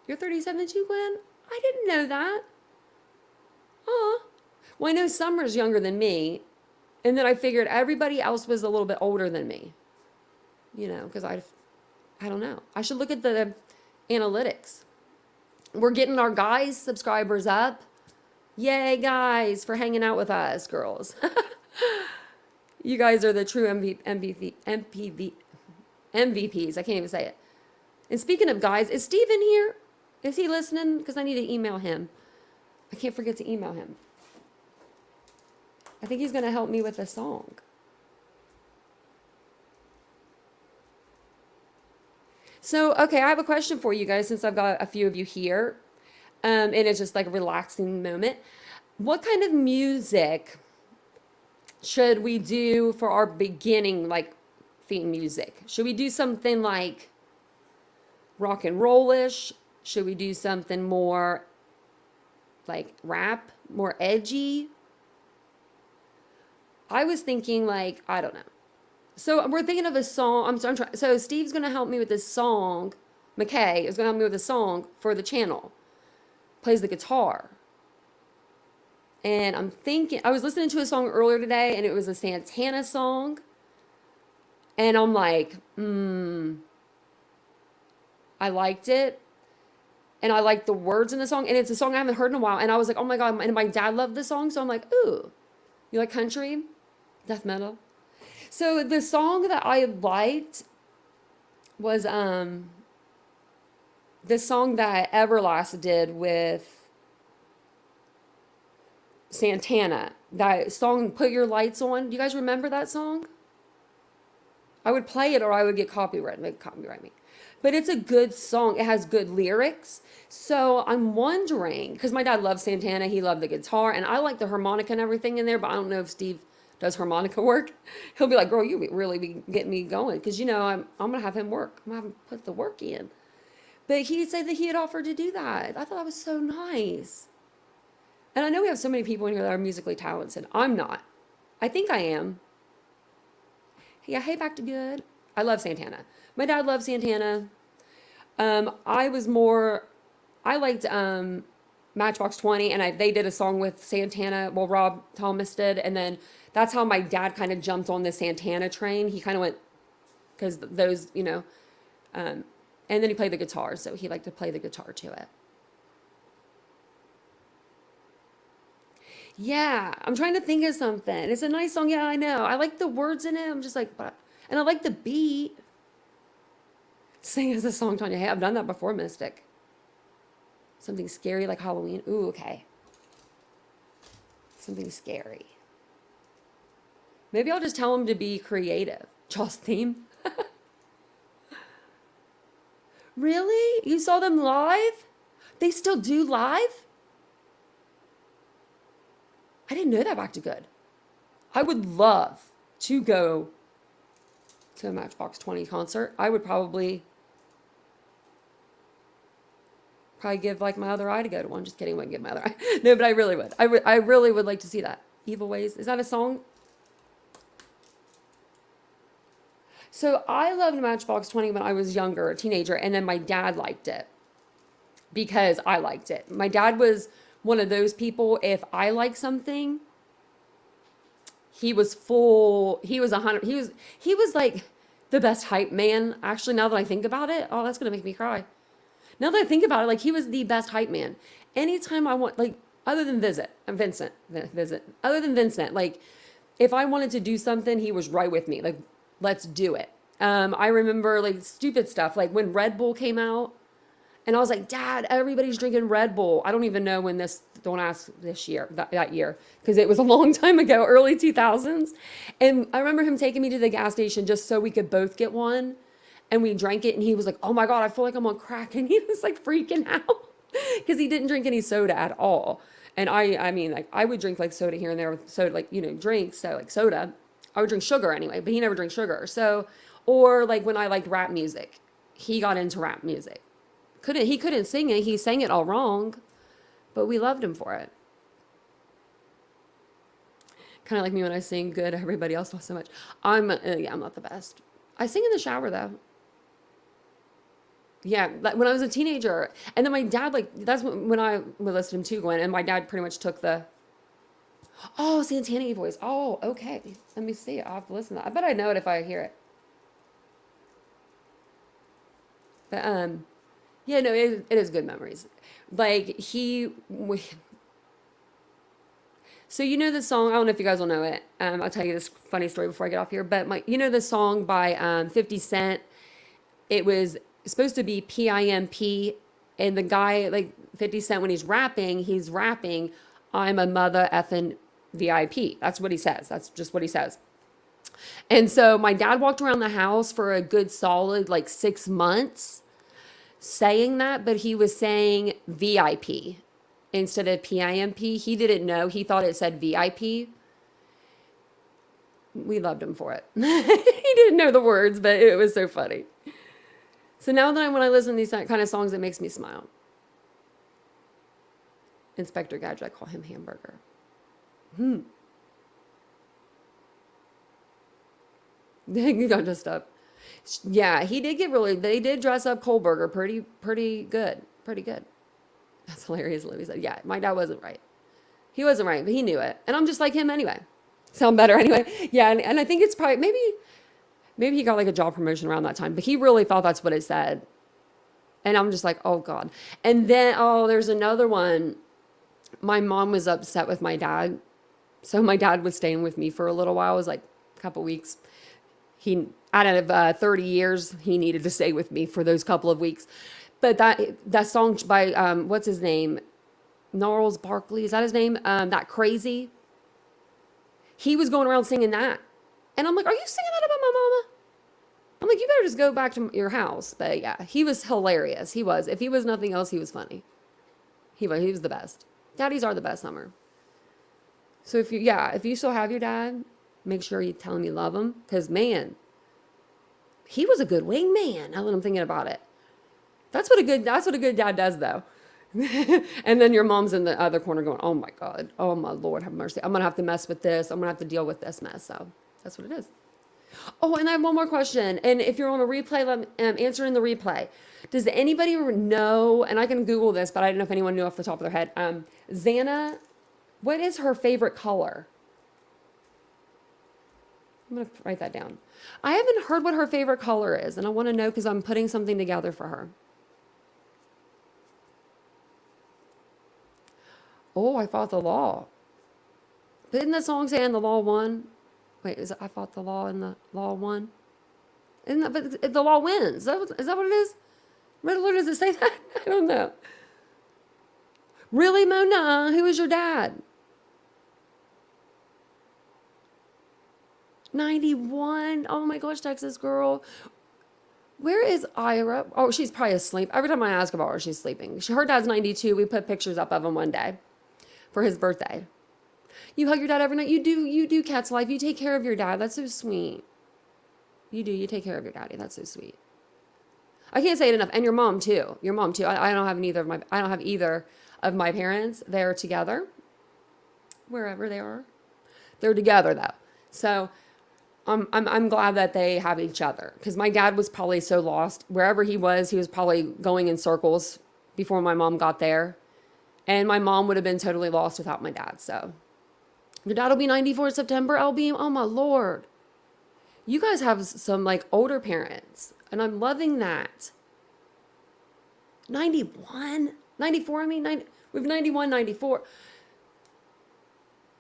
You're 37 too, Gwen? I didn't know that. Aw. Well, I know Summer's younger than me. And then I figured everybody else was a little bit older than me. You know, because I don't know. I should look at the analytics. We're getting our guys subscribers up. Yay, guys, for hanging out with us, girls. You guys are the true MVPs. I can't even say it. And speaking of guys, is Steve in here? Is he listening? Because I need to email him. I can't forget to email him. I think he's going to help me with a song. So, okay, I have a question for you guys since I've got a few of you here. And it's just like a relaxing moment. What kind of music should we do for our beginning, like, theme music? Should we do something like rock and roll-ish? Should we do something more like rap, more edgy? I was thinking like, I don't know. So we're thinking of a song. So Steve's going to help me with this song. McKay is going to help me with a song for the channel. Plays the guitar. And I'm thinking, I was listening to a song earlier today and it was a Santana song. And I'm like, I liked it. And I liked the words in the song. And it's a song I haven't heard in a while. And I was like, oh my God. And my dad loved the song. So I'm like, ooh, you like country? Death metal? So the song that I liked was this song that Everlast did with Santana. That song, Put Your Lights On. Do you guys remember that song? I would play it or I would get copyright. They copyright me. But it's a good song. It has good lyrics. So I'm wondering, because my dad loves Santana. He loved the guitar. And I like the harmonica and everything in there. But I don't know if Steve does harmonica work. He'll be like, girl, you really be getting me going. Because, you know, I'm going to have him work. I'm going to have him put the work in. But he said that he had offered to do that. I thought that was so nice. And I know we have so many people in here that are musically talented. I'm not. I think I am. Yeah, hey, back to good. I love Santana. My dad loves Santana. I liked Matchbox 20, and they did a song with Santana. Well, Rob Thomas did, and then that's how my dad kind of jumped on the Santana train. He kind of went, because those, you know, and then he played the guitar, so he liked to play the guitar to it. Yeah, I'm trying to think of something. It's a nice song. Yeah, I know. I like the words in it. I'm just like, but, and I like the beat. Sing as a song, Tanya. Hey, I've done that before, Mystic. Something scary like Halloween. Ooh, okay. Something scary. Maybe I'll just tell him to be creative. Jaws theme. Really? You saw them live? They still do live? I didn't know that. Back to good. I would love to go to a Matchbox 20 concert. I would probably give like my other eye to go to one. Just kidding, I wouldn't give my other eye. No, but I really would. I really would like to see that. Evil Ways. Is that a song? So I loved Matchbox 20 when I was younger, a teenager, and then my dad liked it because I liked it. My dad was one of those people, if I like something, he was 100, he was like the best hype man. Actually, now that I think about it, oh, that's going to make me cry. Now that I think about it, like he was the best hype man. Anytime I want, like, other than Vincent, like if I wanted to do something, he was right with me. Like, let's do it. I remember like stupid stuff, like when Red Bull came out. And I was like, Dad, everybody's drinking Red Bull. I don't even know when don't ask this year, that year, because it was a long time ago, early 2000s. And I remember him taking me to the gas station just so we could both get one. And we drank it. And he was like, oh my God, I feel like I'm on crack. And he was like freaking out because he didn't drink any soda at all. And I mean, like I would drink like soda here and there with soda, like, you know, drinks. So like soda, I would drink sugar anyway, but he never drank sugar. So, or like when I liked rap music, he got into rap music. He couldn't sing it. He sang it all wrong, but we loved him for it. Kind of like me when I sing good, everybody else not so much. Yeah, I'm not the best. I sing in the shower though. Yeah, like when I was a teenager, and then my dad, like, that's when I would listen to him too, Gwen, and my dad pretty much took the, oh, Santana voice. Oh, okay. Let me see. I'll have to listen to that. I bet I know it if I hear it. But, yeah, no, it is good memories. Like, so you know the song, I don't know if you guys will know it. I'll tell you this funny story before I get off here, but you know the song by 50 Cent? It was supposed to be PIMP, and the guy, like 50 Cent, when he's rapping, I'm a mother effing VIP. That's what he says. That's just what he says. And so my dad walked around the house for a good solid like 6 months saying that, but he was saying VIP instead of PIMP. He didn't know. He thought it said VIP. We loved him for it. He didn't know the words, but it was so funny. So now that when I listen to these kind of songs, it makes me smile. Inspector Gadget, I call him Hamburger. You got dressed up. Yeah, he did they did dress up Kohlberger pretty good. Pretty good. That's hilarious, Libby said. Yeah, my dad wasn't right. He wasn't right, but he knew it. And I'm just like him anyway. Sound better anyway. Yeah, and I think it's probably, maybe he got like a job promotion around that time, but he really thought that's what it said. And I'm just like, oh God. And then, there's another one. My mom was upset with my dad. So my dad was staying with me for a little while. It was like a couple weeks. Out of 30 years, he needed to stay with me for those couple of weeks. But that song by, what's his name? Gnarls Barkley, is that his name? That Crazy. He was going around singing that. And I'm like, are you singing that about my mama? I'm like, you better just go back to your house. But yeah, he was hilarious. He was. If he was nothing else, he was funny. He was the best. Daddies are the best, Summer. So if you still have your dad, make sure you tell him you love him. Because, man, he was a good wingman. Now that I'm thinking about it. That's what a good dad does, though. And then your mom's in the other corner going, oh my God, oh my Lord, have mercy. I'm going to have to mess with this. I'm going to have to deal with this mess. So that's what it is. Oh, and I have one more question. And if you're on a replay, answer in the replay. Does anybody know, and I can Google this, but I don't know if anyone knew off the top of their head, Xana, what is her favorite color? I'm going to write that down. I haven't heard what her favorite color is, and I want to know because I'm putting something together for her. Oh, I fought the law. Didn't the song say "and the law won"? Wait, is it "I fought the law and the law won"? Isn't that, but the law wins. Is that what it is? Where does it say that? I don't know. Really, Mona? Who is your dad? 91. Oh my gosh, Texas girl. Where is Ira? Oh, she's probably asleep. Every time I ask about her, she's sleeping. Her dad's 92. We put pictures up of him one day for his birthday. You hug your dad every night. You do, Cat's Life. You take care of your dad. That's so sweet. You do. You take care of your daddy. That's so sweet. I can't say it enough. And your mom too. Your mom too. I don't have either of my parents. They're together. Wherever they are. They're together though. So I'm glad that they have each other. Because my dad was probably so lost. Wherever he was probably going in circles before my mom got there. And my mom would have been totally lost without my dad. So your dad will be 94 in September. I'll be, oh my Lord. You guys have some like older parents. And I'm loving that. 91? 94, I mean, we have 91, 94.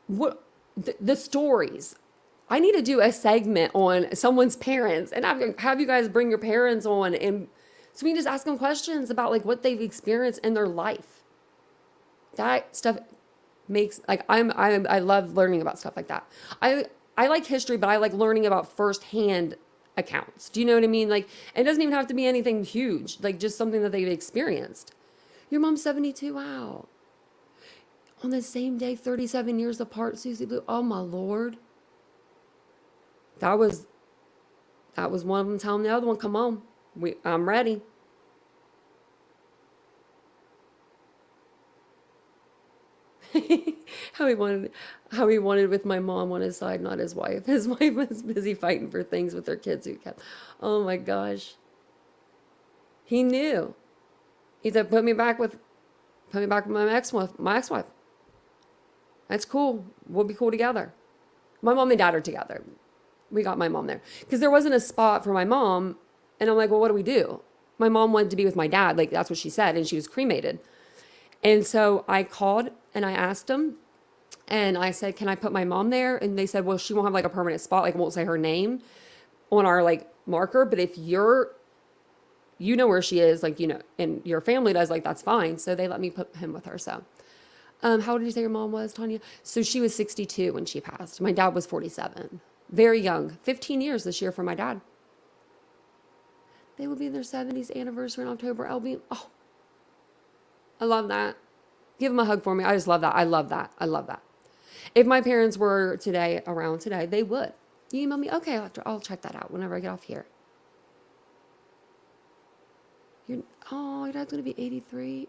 What, the stories. I need to do a segment on someone's parents and have you guys bring your parents on. And so we can just ask them questions about like what they've experienced in their life. That stuff makes, like, I love learning about stuff like that. I like history, but I like learning about firsthand accounts. Do you know what I mean? Like, it doesn't even have to be anything huge, like just something that they've experienced. Your mom's 72. Wow. On the same day, 37 years apart, Susie Blue. Oh my Lord. That was one of them telling the other one, come on, I'm ready. how he wanted with my mom on his side, not his wife. His wife was busy fighting for things with their kids who kept, oh my gosh. He knew. He said, put me back with my ex-wife. That's cool. We'll be cool together. My mom and dad are together. We got my mom there. Because there wasn't a spot for my mom. And I'm like, well, what do we do? My mom wanted to be with my dad. Like, that's what she said. And she was cremated. And so I called and I asked them. And I said, can I put my mom there? And they said, well, she won't have like a permanent spot. Like, won't say her name on our like marker. But if you know where she is, like, you know, and your family does, like, that's fine. So they let me put him with her. So, how old did you say your mom was, Tanya? So she was 62 when she passed. My dad was 47. Very young. 15 years this year for my dad. They will be in their 70th anniversary in October. Oh, I love that. Give them a hug for me. I just love that. I love that. I love that. If my parents were around today, they would. You email me? Okay, I'll check that out whenever I get off here. Your dad's going to be 83.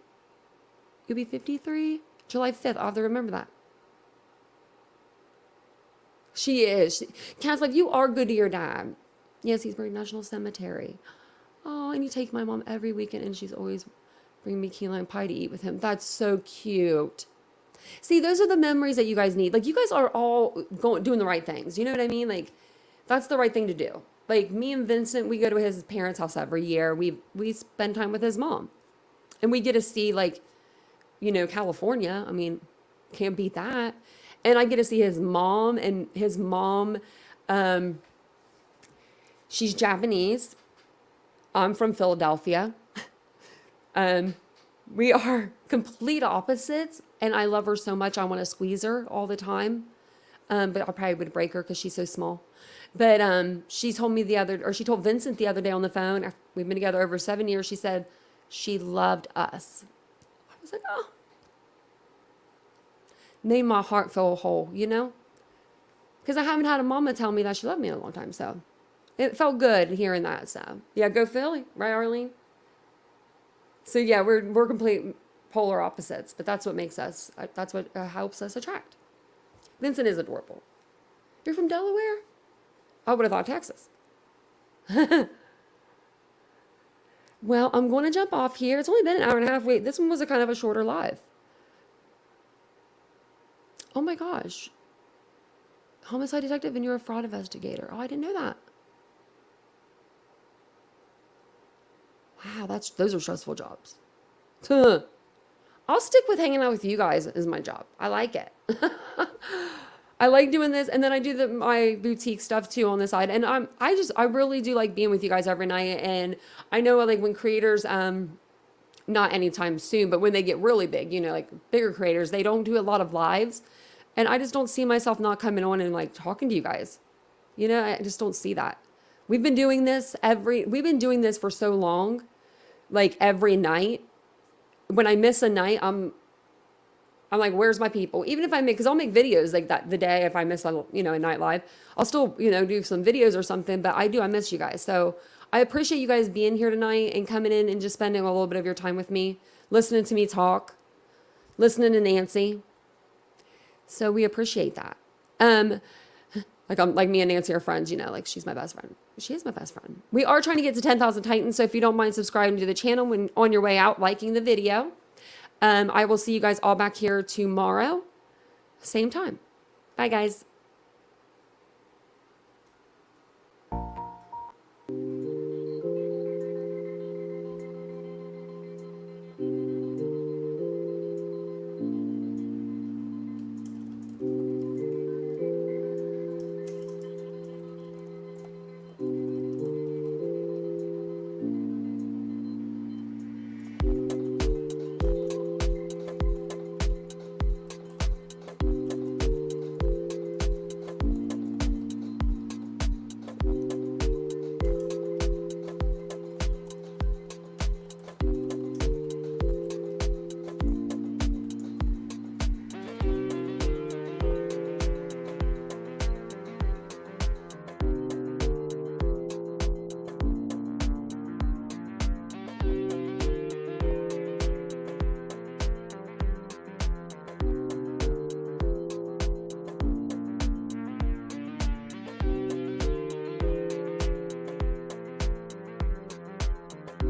You'll be 53? July 5th. I'll have to remember that. She is. Kat's like, you are good to your dad. Yes, he's buried National Cemetery. Oh, and you take my mom every weekend, and she's always bringing me key lime pie to eat with him. That's so cute. See, those are the memories that you guys need. Like, you guys are all doing the right things. You know what I mean? Like, that's the right thing to do. Like, me and Vincent, we go to his parents' house every year. We spend time with his mom. And we get to see, like, you know, California. I mean, can't beat that. And I get to see his mom. And his mom, she's Japanese. I'm from Philadelphia. We are complete opposites. And I love her so much. I want to squeeze her all the time. But I probably would break her because she's so small. But she told Vincent the other day on the phone, we've been together over 7 years, she said she loved us. I was like, oh. Made my heart feel whole, you know? Because I haven't had a mama tell me that she loved me in a long time, so it felt good hearing that. So yeah, go Philly, right, Arlene? So yeah, we're complete polar opposites, but that's what makes us. That's what helps us attract. Vincent is adorable. You're from Delaware? I would have thought Texas. Well, I'm going to jump off here. It's only been an hour and a half. Wait, this one was a kind of a shorter live. Oh my gosh. Homicide detective and you're a fraud investigator. Oh, I didn't know that. Wow, those are stressful jobs. I'll stick with hanging out with you guys as my job. I like it. I like doing this, and then I do my boutique stuff too on the side. And I really do like being with you guys every night. And I know, like, when creators, not anytime soon, but when they get really big, you know, like bigger creators, they don't do a lot of lives, and I just don't see myself not coming on and like talking to you guys. You know, I just don't see that. We've been doing this for so long, like every night. When I miss a night, I'm like, where's my people? Even if because I'll make videos like that the day if I miss a night live, I'll still, do some videos or something, but I miss you guys. So I appreciate you guys being here tonight and coming in and just spending a little bit of your time with me, listening to me talk, listening to Nancy. So we appreciate that. Like me and Nancy are friends, like she's my best friend. She is my best friend. We are trying to get to 10,000 Titans. So if you don't mind subscribing to the channel when on your way out, liking the video. I will see you guys all back here tomorrow. Same time. Bye, guys.